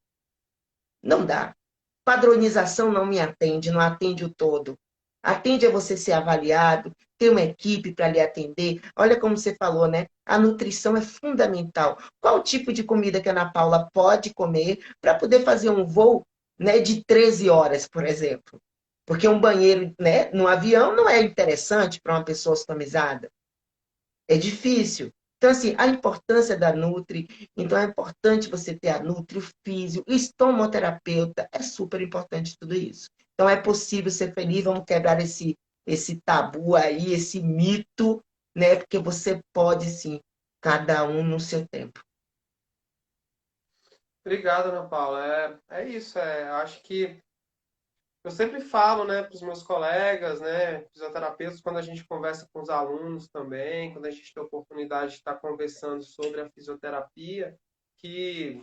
Speaker 2: Não dá. Padronização não me atende, não atende o todo. Atende a você ser avaliado, ter uma equipe para lhe atender. Olha como você falou, né? A nutrição é fundamental. Qual o tipo de comida que a Ana Paula pode comer para poder fazer um voo, né, de 13 horas, por exemplo? Porque um banheiro, né, no avião não é interessante para uma pessoa customizada. É difícil. Então, assim, a importância da Nutri, então é importante você ter a Nutri, o físio, o estomoterapeuta, é super importante tudo isso. Então, é possível ser feliz, vamos quebrar esse tabu aí, esse mito, né? Porque você pode, sim, cada um no seu tempo.
Speaker 1: Obrigado, Ana Paula. É isso. Acho que eu sempre falo, né, para os meus colegas, né, fisioterapeutas, quando a gente conversa com os alunos também, quando a gente tem a oportunidade de estar conversando sobre a fisioterapia, que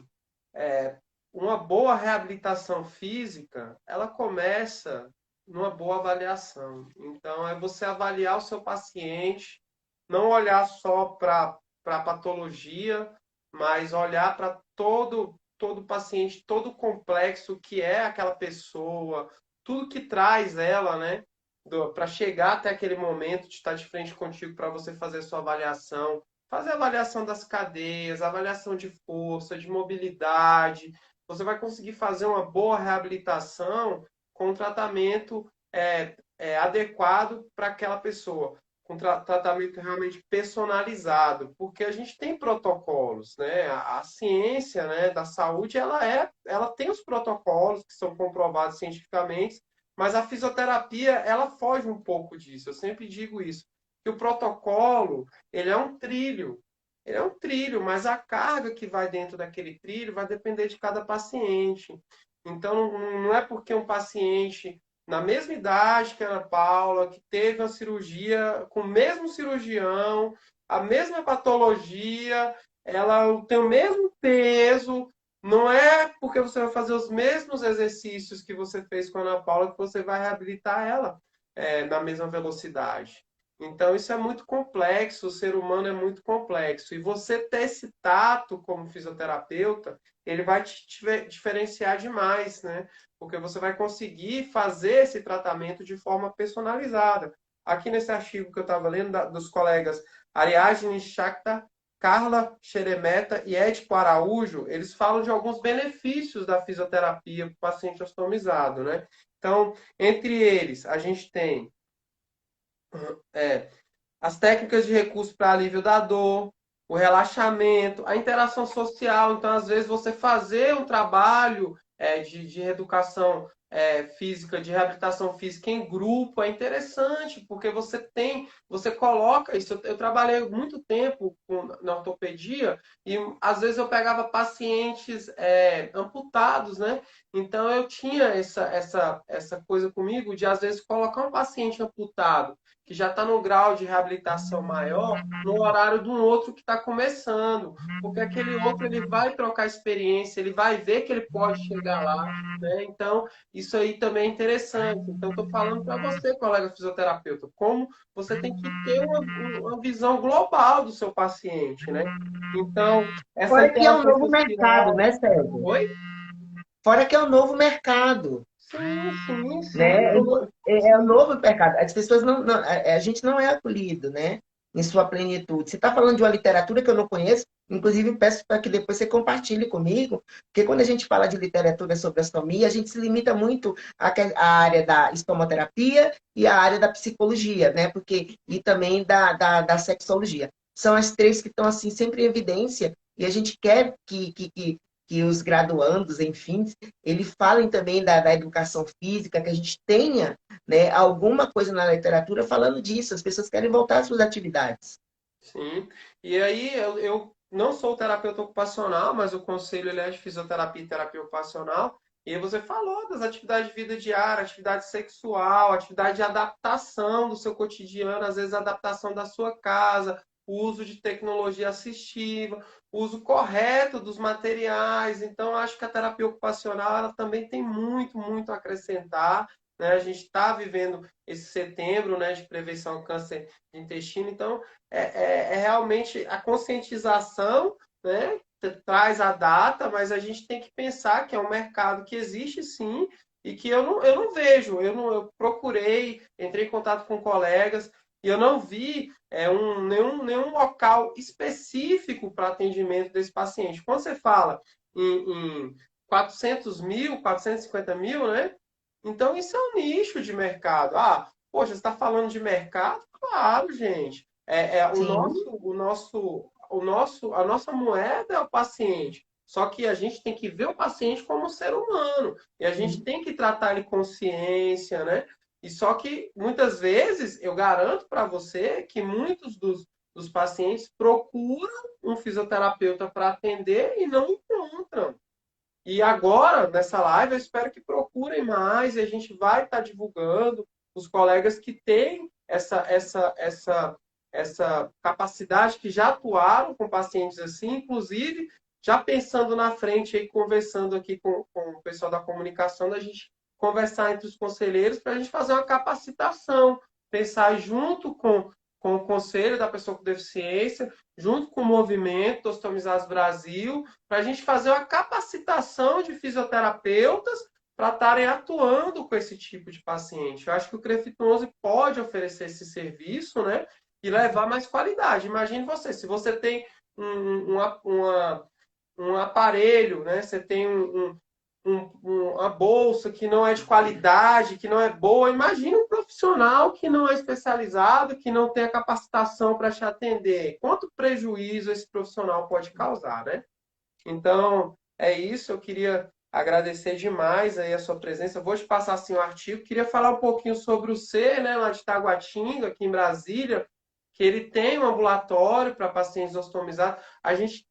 Speaker 1: uma boa reabilitação física, ela começa numa boa avaliação. Então, é você avaliar o seu paciente, não olhar só para a patologia, mas olhar para todo paciente, todo o complexo que é aquela pessoa, tudo que traz ela, né? Para chegar até aquele momento de estar de frente contigo para você fazer a sua avaliação, fazer a avaliação das cadeias, avaliação de força, de mobilidade. Você vai conseguir fazer uma boa reabilitação com um tratamento adequado para aquela pessoa, com tratamento realmente personalizado, porque a gente tem protocolos, né? A ciência, né, da saúde, ela tem os protocolos que são comprovados cientificamente, mas a fisioterapia, ela foge um pouco disso. Eu sempre digo isso, que o protocolo, ele é um trilho. Ele é um trilho, mas a carga que vai dentro daquele trilho vai depender de cada paciente. Então, não é porque um paciente na mesma idade que a Ana Paula, que teve uma cirurgia com o mesmo cirurgião, a mesma patologia, ela tem o mesmo peso. Não é porque você vai fazer os mesmos exercícios que você fez com a Ana Paula que você vai reabilitar ela na mesma velocidade. Então, isso é muito complexo, o ser humano é muito complexo. E você ter esse tato como fisioterapeuta, ele vai te diferenciar demais, né? Porque você vai conseguir fazer esse tratamento de forma personalizada. Aqui nesse artigo que eu estava lendo, dos colegas Ariadne Shakhtar, Carla Xeremeta e Edipo Araújo, eles falam de alguns benefícios da fisioterapia para o paciente ostomizado, né? Então, entre eles, a gente tem é, as técnicas de recurso para alívio da dor, o relaxamento, a interação social. Então, às vezes, você fazer um trabalho de reeducação física, de reabilitação física em grupo é interessante, porque você coloca isso. Eu trabalhei muito tempo na ortopedia e às vezes eu pegava pacientes amputados, né? Então eu tinha essa coisa comigo de às vezes colocar um paciente amputado que já está no grau de reabilitação maior, no horário de um outro que está começando. Porque aquele outro ele vai trocar experiência, ele vai ver que ele pode chegar lá. Né? Então, isso aí também é interessante. Então, estou falando para você, colega fisioterapeuta, como você tem que ter uma visão global do seu paciente. Né? Então, essa
Speaker 2: Fora que é um
Speaker 1: interação
Speaker 2: novo mercado,
Speaker 1: social.
Speaker 2: né, Sérgio?
Speaker 1: Oi?
Speaker 2: Fora que é um novo mercado.
Speaker 1: Sim, sim, sim.
Speaker 2: Né? É um novo mercado. As pessoas a gente não é acolhido, né? Em sua plenitude. Você está falando de uma literatura que eu não conheço, inclusive peço para que depois você compartilhe comigo, porque quando a gente fala de literatura sobre astomia, a gente se limita muito à área da estomoterapia e à área da psicologia, né? E também da sexologia. São as três que estão assim sempre em evidência, e a gente quer que os graduandos, enfim, eles falem também da educação física, que a gente tenha, né, alguma coisa na literatura falando disso. As pessoas querem voltar às suas atividades.
Speaker 1: Sim. E aí eu não sou terapeuta ocupacional, mas o conselho ele é de fisioterapia e terapia ocupacional. E aí você falou das atividades de vida diária, atividade sexual, atividade de adaptação do seu cotidiano, às vezes adaptação da sua casa, o uso de tecnologia assistiva, o uso correto dos materiais. Então, acho que a terapia ocupacional ela também tem muito, muito a acrescentar. Né? A gente está vivendo esse setembro, né, de prevenção ao câncer de intestino, então é realmente a conscientização, né? Traz a data, mas a gente tem que pensar que é um mercado que existe sim e que eu não vejo. Eu procurei, entrei em contato com colegas e eu não vi nenhum local específico para atendimento desse paciente. Quando você fala em 400 mil, 450 mil, né? Então isso é um nicho de mercado. Ah, poxa, você está falando de mercado? Claro, gente.
Speaker 2: Sim,
Speaker 1: A nossa moeda é o paciente. Só que a gente tem que ver o paciente como um ser humano. E a gente
Speaker 2: sim.
Speaker 1: tem que tratar ele com ciência, né? E só que muitas vezes, eu garanto para você que muitos dos pacientes procuram um fisioterapeuta para atender e não encontram. E agora, nessa live, eu espero que procurem mais e a gente vai estar divulgando os colegas que têm essa capacidade, que já atuaram com pacientes assim, inclusive já pensando na frente e conversando aqui com o pessoal da comunicação, da gente conversar entre os conselheiros para a gente fazer uma capacitação, pensar junto com o conselho da pessoa com deficiência, junto com o movimento Ostomizados Brasil, para a gente fazer uma capacitação de fisioterapeutas para estarem atuando com esse tipo de paciente. Eu acho que o CREFIT 11 pode oferecer esse serviço, né? E levar mais qualidade. Imagine você, se você tem um aparelho, né? Você tem uma bolsa que não é de qualidade, que não é boa. Imagine um profissional que não é especializado, que não tem a capacitação para te atender. Quanto prejuízo esse profissional pode causar, né? Então, é isso. Eu queria agradecer demais aí a sua presença. Eu vou te passar assim o artigo. Queria falar um pouquinho sobre o C, né, lá de Taguatinga, aqui em Brasília, que ele tem um ambulatório para pacientes ostomizados. A gente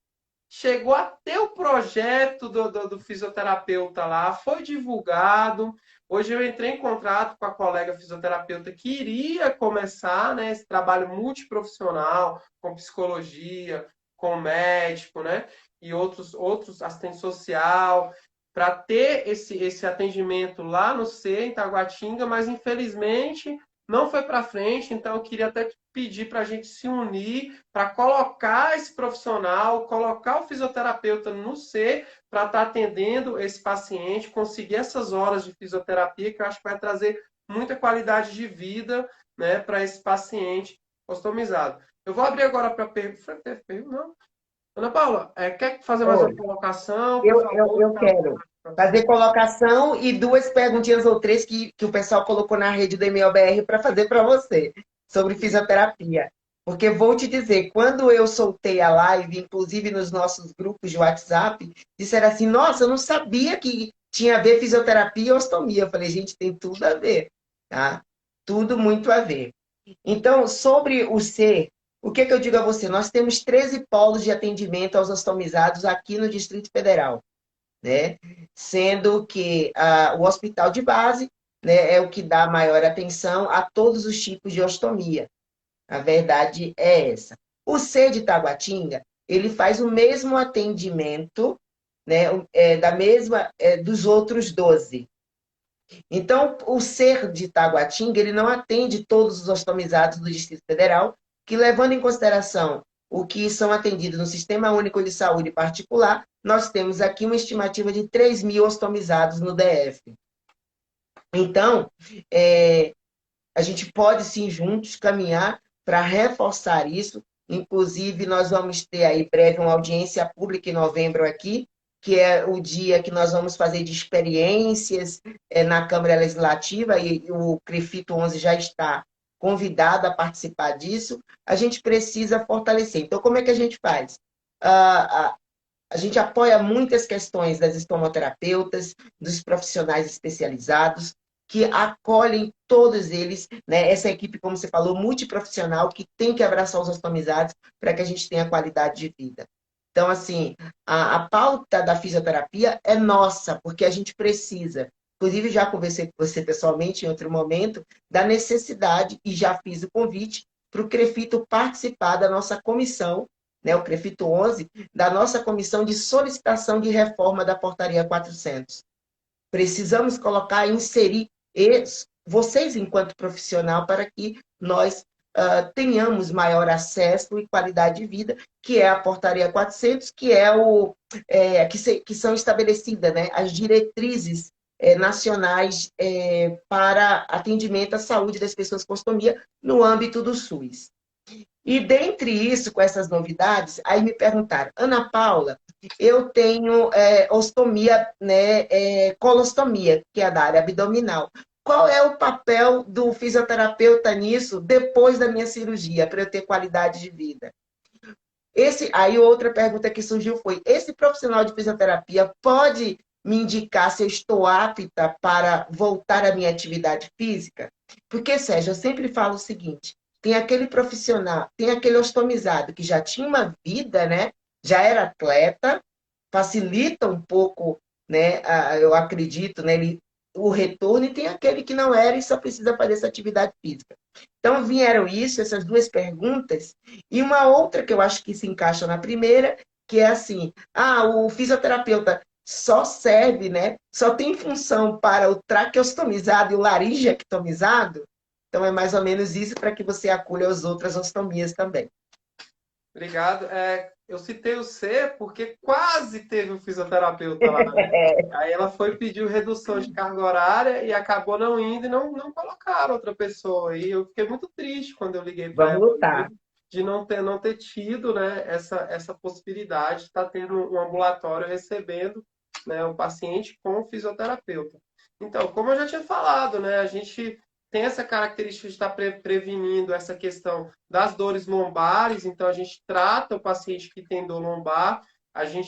Speaker 1: chegou a ter o projeto do fisioterapeuta lá, foi divulgado. Hoje eu entrei em contato com a colega fisioterapeuta que iria começar, né, esse trabalho multiprofissional, com psicologia, com médico, né, e outros assistente social, para ter esse atendimento lá no C, em Taguatinga, mas infelizmente não foi para frente, então eu queria até pedir para a gente se unir para colocar esse profissional, colocar o fisioterapeuta no C para estar atendendo esse paciente, conseguir essas horas de fisioterapia, que eu acho que vai trazer muita qualidade de vida, né, para esse paciente customizado. Eu vou abrir agora para pergunta. Não. Ana Paula, quer fazer mais uma
Speaker 2: Oi,
Speaker 1: colocação, por
Speaker 2: eu
Speaker 1: favor?
Speaker 2: quero fazer colocação e duas perguntinhas ou três que o pessoal colocou na rede do MLBR para fazer para você sobre fisioterapia. Porque vou te dizer, quando eu soltei a live, inclusive nos nossos grupos de WhatsApp, disseram assim: nossa, eu não sabia que tinha a ver fisioterapia e ostomia. Eu falei, gente, tem tudo a ver, tá? Tudo muito a ver. Então, sobre o C, o que eu digo a você? Nós temos 13 polos de atendimento aos ostomizados aqui no Distrito Federal, né? Sendo que o hospital de base, né, é o que dá maior atenção a todos os tipos de ostomia. A verdade é essa. O C de Taguatinga, ele faz o mesmo atendimento, né, da mesma dos outros 12. Então, o ser de Taguatinga, ele não atende todos os ostomizados do Distrito Federal, que levando em consideração o que são atendidos no Sistema Único de Saúde particular, nós temos aqui uma estimativa de 3 mil ostomizados no DF. Então, a gente pode sim juntos caminhar para reforçar isso. Inclusive, nós vamos ter aí breve uma audiência pública em novembro aqui, que é o dia que nós vamos fazer de experiências na Câmara Legislativa, e o CREFIT 11 já está convidado a participar disso. A gente precisa fortalecer. Então, como é que a gente faz? A gente apoia muitas questões das estomoterapeutas, dos profissionais especializados, que acolhem todos eles, né? Essa equipe, como você falou, multiprofissional, que tem que abraçar os ostomizados para que a gente tenha qualidade de vida. Então, assim, a pauta da fisioterapia é nossa, porque a gente precisa. Inclusive, já conversei com você pessoalmente em outro momento, da necessidade, e já fiz o convite para o CREFITO participar da nossa comissão, né, o CREFITO 11, da nossa comissão de solicitação de reforma da portaria 400. Precisamos colocar, inserir vocês enquanto profissional para que nós tenhamos maior acesso e qualidade de vida, que é a portaria 400, que é que são estabelecidas, né, as diretrizes nacionais para atendimento à saúde das pessoas com ostomia no âmbito do SUS. E dentre isso, com essas novidades, aí me perguntaram, Ana Paula, eu tenho ostomia, né, colostomia, que é da área abdominal. Qual é o papel do fisioterapeuta nisso depois da minha cirurgia, para eu ter qualidade de vida? Aí outra pergunta que surgiu foi, esse profissional de fisioterapia pode me indicar se eu estou apta para voltar à minha atividade física? Porque, Sérgio, eu sempre falo o seguinte, tem aquele profissional, tem aquele ostomizado que já tinha uma vida, né? Já era atleta, facilita um pouco né? Eu acredito, né? O retorno, e tem aquele que não era e só precisa fazer essa atividade física. Então vieram isso, essas duas perguntas, e uma outra que eu acho que se encaixa na primeira, que é assim: o fisioterapeuta só serve, né? Só tem função para o traqueostomizado e o laringeectomizado? Então é mais ou menos isso para que você acolha as outras ostomias também.
Speaker 1: Obrigado. Eu citei o C porque quase teve um fisioterapeuta lá, né? Aí ela foi pedir redução de carga horária e acabou não indo e não colocaram outra pessoa. E eu fiquei muito triste quando eu liguei para
Speaker 2: Vamos
Speaker 1: ela
Speaker 2: lutar.
Speaker 1: hoje de não ter tido, né, essa possibilidade de estar tendo um ambulatório recebendo, né, o paciente com o fisioterapeuta. Então, como eu já tinha falado, né, a gente tem essa característica de estar prevenindo essa questão das dores lombares, então a gente trata o paciente que tem dor lombar,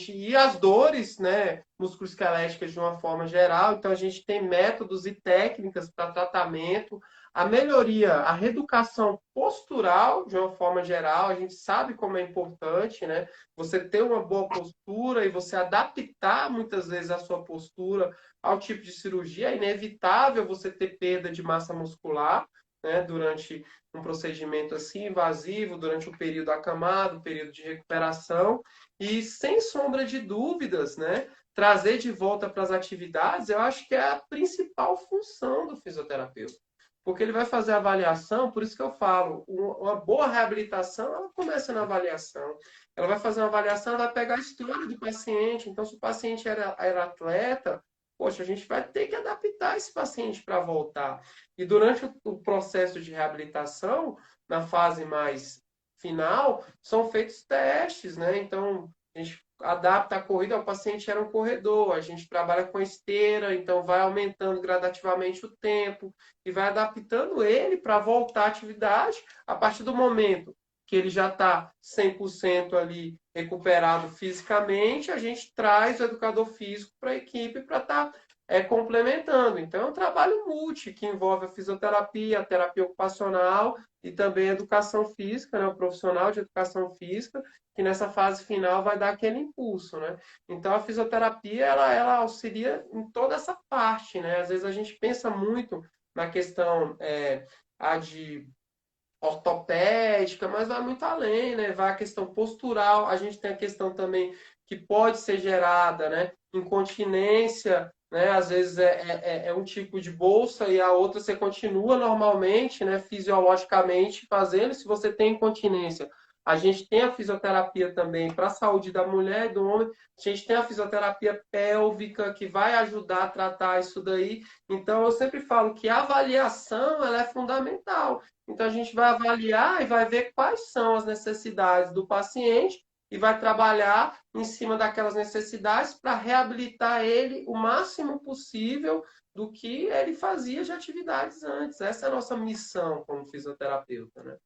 Speaker 1: e as dores, né, musculoesqueléticas de uma forma geral, então a gente tem métodos e técnicas para tratamento, a melhoria, a reeducação postural de uma forma geral, a gente sabe como é importante, né? Você ter uma boa postura e você adaptar muitas vezes a sua postura ao tipo de cirurgia. É inevitável você ter perda de massa muscular, né, durante um procedimento assim invasivo, durante o período acamado, o período de recuperação, e sem sombra de dúvidas, né, trazer de volta para as atividades, eu acho que é a principal função do fisioterapeuta. Porque ele vai fazer a avaliação, por isso que eu falo, uma boa reabilitação, ela começa na avaliação. Ela vai fazer uma avaliação, ela vai pegar a história do paciente. Então, se o paciente era atleta, poxa, a gente vai ter que adaptar esse paciente para voltar. E durante o processo de reabilitação, na fase mais final, são feitos testes, né? Então, a gente adapta a corrida, o paciente era um corredor, a gente trabalha com esteira, então vai aumentando gradativamente o tempo e vai adaptando ele para voltar à atividade a partir do momento que ele já está 100% ali recuperado fisicamente, a gente traz o educador físico para a equipe para estar complementando. Então, é um trabalho multi, que envolve a fisioterapia, a terapia ocupacional e também a educação física, né? O profissional de educação física, que nessa fase final vai dar aquele impulso, né? Então, a fisioterapia, ela auxilia em toda essa parte, né? Às vezes a gente pensa muito na questão de ortopédica, mas vai muito além, né? Vai a questão postural, a gente tem a questão também que pode ser gerada, né? Incontinência, né? Às vezes é um tipo de bolsa e a outra você continua normalmente, né? Fisiologicamente fazendo. Se você tem incontinência, a gente tem a fisioterapia também para a saúde da mulher e do homem. A gente tem a fisioterapia pélvica que vai ajudar a tratar isso daí. Então, eu sempre falo que a avaliação ela é fundamental. Então, a gente vai avaliar e vai ver quais são as necessidades do paciente e vai trabalhar em cima daquelas necessidades para reabilitar ele o máximo possível do que ele fazia de atividades antes. Essa é a nossa missão como fisioterapeuta, né?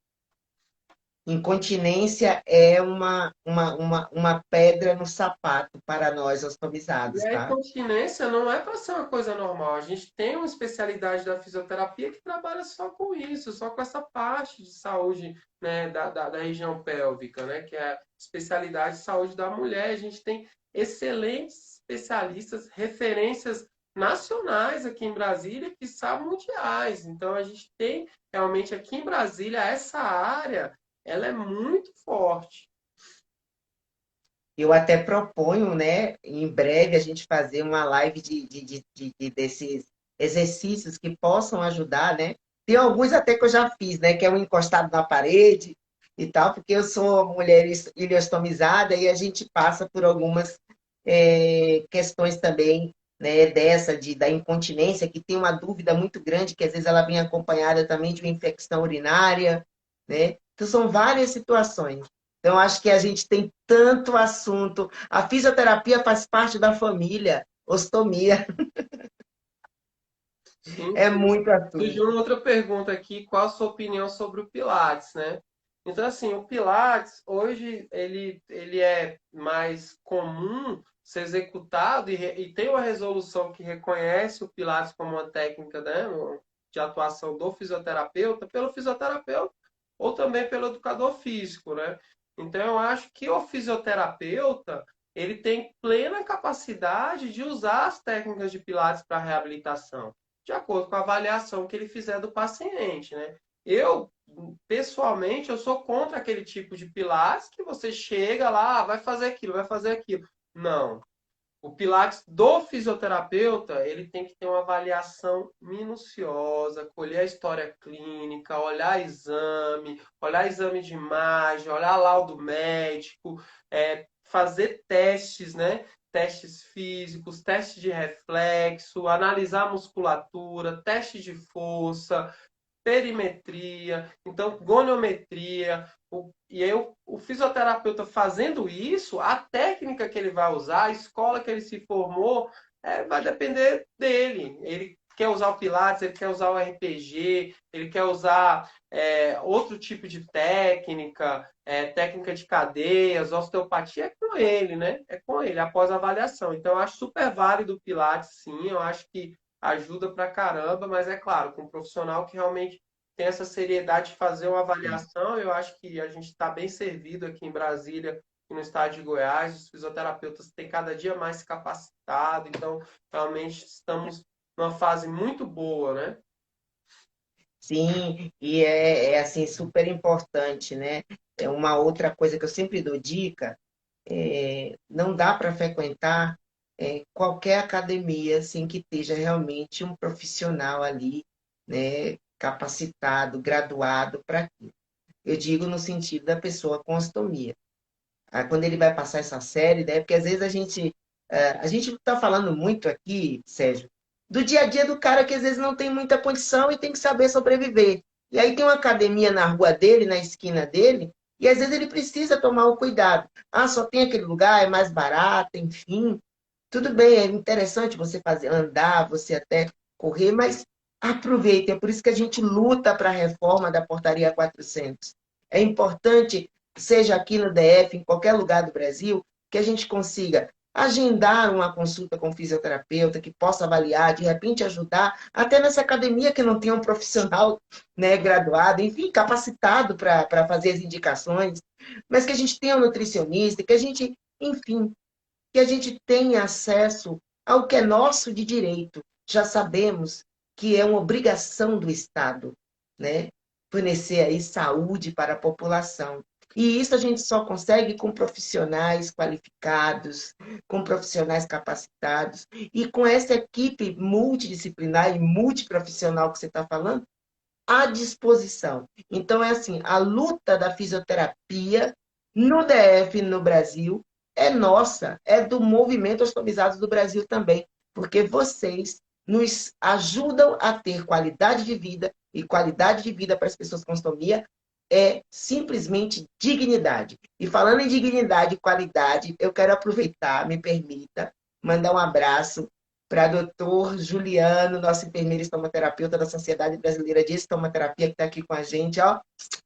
Speaker 2: Incontinência é uma pedra no sapato para nós,
Speaker 1: E
Speaker 2: ostomizados,
Speaker 1: a
Speaker 2: tá?
Speaker 1: incontinência não é para ser uma coisa normal. A gente tem uma especialidade da fisioterapia que trabalha só com isso, só com essa parte de saúde, né, da região pélvica, né, que é a especialidade de saúde da mulher. A gente tem excelentes especialistas, referências nacionais aqui em Brasília, que são mundiais. Então, a gente tem realmente aqui em Brasília essa área, ela é muito forte.
Speaker 2: Eu até proponho, né, em breve a gente fazer uma live desses exercícios que possam ajudar, né? Tem alguns até que eu já fiz, né, que é um encostado na parede e tal, porque eu sou mulher ileostomizada e a gente passa por algumas questões também, né, da incontinência, que tem uma dúvida muito grande, que às vezes ela vem acompanhada também de uma infecção urinária, né? Então são várias situações. Então, acho que a gente tem tanto assunto. A fisioterapia faz parte da família, ostomia,
Speaker 1: Sim,
Speaker 2: é
Speaker 1: sim.
Speaker 2: muito
Speaker 1: Surgiu
Speaker 2: assunto.
Speaker 1: uma outra pergunta aqui, qual a sua opinião sobre o Pilates, né? Então, assim, o Pilates, hoje, ele é mais comum ser executado e tem uma resolução que reconhece o Pilates como uma técnica, né, de atuação do fisioterapeuta, pelo fisioterapeuta ou também pelo educador físico, né? Então, eu acho que o fisioterapeuta, ele tem plena capacidade de usar as técnicas de Pilates para reabilitação, de acordo com a avaliação que ele fizer do paciente, né? Eu, pessoalmente, eu sou contra aquele tipo de Pilates que você chega lá, vai fazer aquilo, vai fazer aquilo. Não. O Pilates do fisioterapeuta, ele tem que ter uma avaliação minuciosa, colher a história clínica, olhar exame de imagem, olhar laudo médico, fazer testes, né? Testes físicos, testes de reflexo, analisar a musculatura, testes de força, perimetria, então goniometria. E aí o fisioterapeuta fazendo isso, a técnica que ele vai usar, a escola que ele se formou, vai depender dele. Ele quer usar o Pilates, ele quer usar o RPG, ele quer usar outro tipo de técnica, técnica de cadeias, osteopatia, é com ele, né? É com ele, após a avaliação. Então, eu acho super válido o Pilates, sim, eu acho que ajuda pra caramba, mas é claro, com um profissional que realmente tem essa seriedade de fazer uma avaliação, eu acho que a gente está bem servido aqui em Brasília e no estado de Goiás, os fisioterapeutas têm cada dia mais se capacitado, então realmente estamos numa fase muito boa, né?
Speaker 2: Sim, e é assim super importante, né? É uma outra coisa que eu sempre dou dica, não dá para frequentar qualquer academia sem que esteja realmente um profissional ali, né, capacitado, graduado para aquilo. Eu digo no sentido da pessoa com ostomia. Quando ele vai passar essa série, né? Porque às vezes a gente está falando muito aqui, Sérgio, do dia a dia do cara que às vezes não tem muita condição e tem que saber sobreviver. E aí tem uma academia na rua dele, na esquina dele, e às vezes ele precisa tomar o cuidado. Ah, só tem aquele lugar, é mais barato, enfim. Tudo bem, é interessante você fazer, andar, você até correr, mas aproveite. É por isso que a gente luta para a reforma da Portaria 400. É importante, seja aqui no DF, em qualquer lugar do Brasil, que a gente consiga agendar uma consulta com um fisioterapeuta que possa avaliar, de repente ajudar, até nessa academia que não tem um profissional, né, graduado, enfim, capacitado para fazer as indicações, mas que a gente tenha um nutricionista, que a gente, enfim, que a gente tenha acesso ao que é nosso de direito. Já sabemos que é uma obrigação do Estado, né? Fornecer aí saúde para a população. E isso a gente só consegue com profissionais qualificados, com profissionais capacitados e com essa equipe multidisciplinar e multiprofissional que você está falando à disposição. Então, é assim, a luta da fisioterapia no DF, no Brasil, é nossa, é do movimento Ostomizados do Brasil também, porque vocês nos ajudam a ter qualidade de vida, e qualidade de vida para as pessoas com ostomia é simplesmente dignidade. E falando em dignidade e qualidade, eu quero aproveitar, me permita, mandar um abraço para doutor Juliano, nosso enfermeiro estomaterapeuta da Sociedade Brasileira de Estomaterapia, que está aqui com a gente, ó.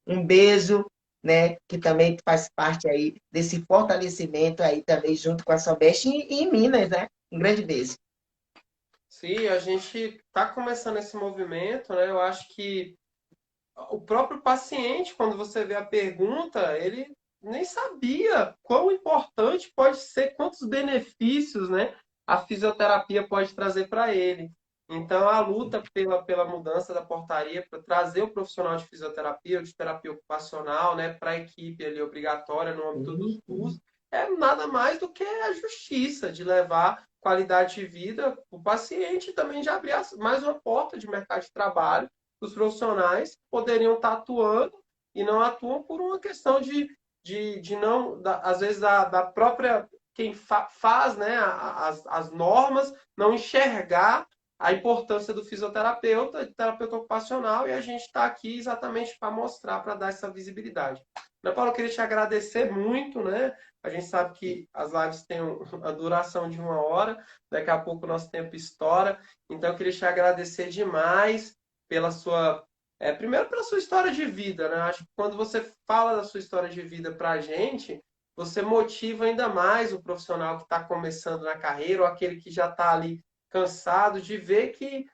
Speaker 2: Um beijo, né? Que também faz parte aí desse fortalecimento aí também junto com a Sobeste e em Minas, né? Um grande beijo.
Speaker 1: Sim, a gente está começando esse movimento, né? Eu acho que o próprio paciente, quando você vê a pergunta, ele nem sabia quão importante pode ser, quantos benefícios, né, a fisioterapia pode trazer para ele. Então, a luta pela mudança da portaria para trazer o profissional de fisioterapia ou de terapia ocupacional, né, para a equipe ali obrigatória no âmbito do SUS, é nada mais do que a justiça de levar qualidade de vida para o paciente e também de abrir mais uma porta de mercado de trabalho. Os profissionais poderiam estar atuando e não atuam por uma questão de não, às vezes, da própria quem faz, né, as normas, não enxergar a importância do fisioterapeuta, de terapeuta ocupacional, e a gente está aqui exatamente para mostrar, para dar essa visibilidade. Ana Paula, eu queria te agradecer muito, né? A gente sabe que as lives têm a duração de 1 hora, daqui a pouco o nosso tempo estoura, então eu queria te agradecer demais pela sua. Primeiro pela sua história de vida, né? Acho que quando você fala da sua história de vida para a gente, você motiva ainda mais o profissional que está começando na carreira ou aquele que já está ali cansado de ver que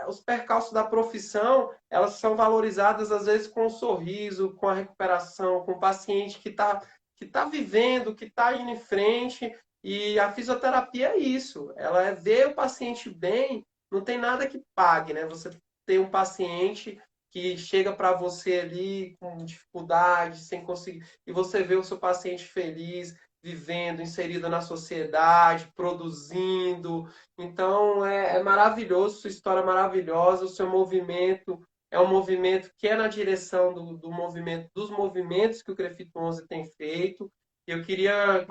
Speaker 1: os percalços da profissão elas são valorizadas às vezes com um sorriso, com a recuperação, com o paciente que está que está vivendo, que está indo em frente. E a fisioterapia é isso. Ela é ver o paciente bem, não tem nada que pague, né? Você tem um paciente que chega para você ali com dificuldade, sem conseguir, e você vê o seu paciente feliz, vivendo, inserido na sociedade, produzindo. Então é maravilhoso, sua história é maravilhosa, o seu movimento é um movimento que é na direção do movimento, dos movimentos que o Crefito 11 tem feito. Eu queria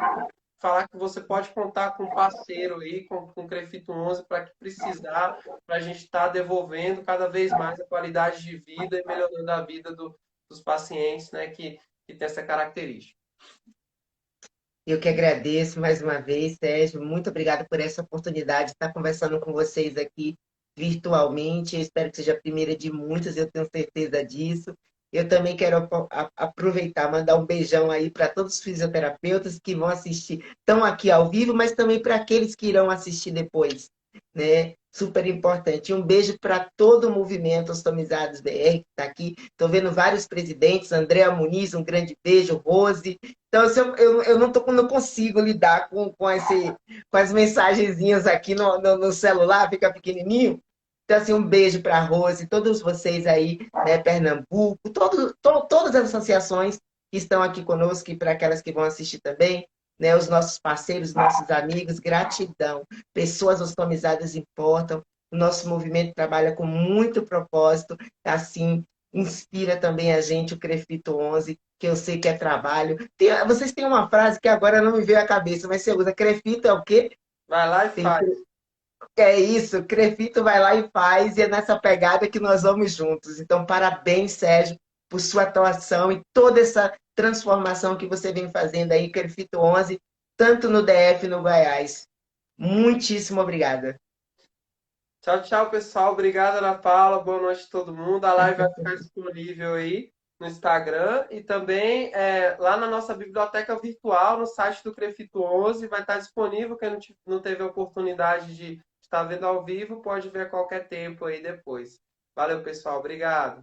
Speaker 1: falar que você pode contar com um parceiro aí, com o Crefito 11, para que precisar, para a gente estar devolvendo cada vez mais a qualidade de vida e melhorando a vida dos pacientes, né, que tem essa característica.
Speaker 2: Eu que agradeço mais uma vez, Sérgio. Muito obrigada por essa oportunidade de estar conversando com vocês aqui virtualmente. Eu espero que seja a primeira de muitas, eu tenho certeza disso. Eu também quero aproveitar, mandar um beijão aí para todos os fisioterapeutas que vão assistir, estão aqui ao vivo, mas também para aqueles que irão assistir depois, né? Super importante. Um beijo para todo o movimento Ostomizados BR que está aqui. Estou vendo vários presidentes, Andréa Muniz, um grande beijo, Rose. Então, se eu não consigo lidar com as mensagenzinhas aqui no celular, fica pequenininho. Então, assim, um beijo para a Rose, todos vocês aí, né, Pernambuco, todas as associações que estão aqui conosco e para aquelas que vão assistir também, né, os nossos parceiros, nossos amigos, gratidão. Pessoas customizadas importam. O nosso movimento trabalha com muito propósito, assim, inspira também a gente, o Crefito 11, que eu sei que é trabalho. Vocês têm uma frase que agora não me veio à cabeça, mas você usa, Crefito é o quê?
Speaker 1: Vai lá e
Speaker 2: Tem,
Speaker 1: faz.
Speaker 2: é isso, Crefito vai lá e faz, e é nessa pegada que nós vamos juntos. Então, parabéns, Sérgio, por sua atuação e toda essa transformação que você vem fazendo aí, Crefito 11, tanto no DF e no Goiás. Muitíssimo obrigada.
Speaker 1: Tchau, tchau, pessoal. Obrigado, Ana Paula. Boa noite a todo mundo. A live vai ficar disponível aí no Instagram e também lá na nossa biblioteca virtual, no site do Crefito 11, vai estar disponível. Quem não teve a oportunidade de estar vendo ao vivo, pode ver a qualquer tempo aí depois. Valeu, pessoal. Obrigado.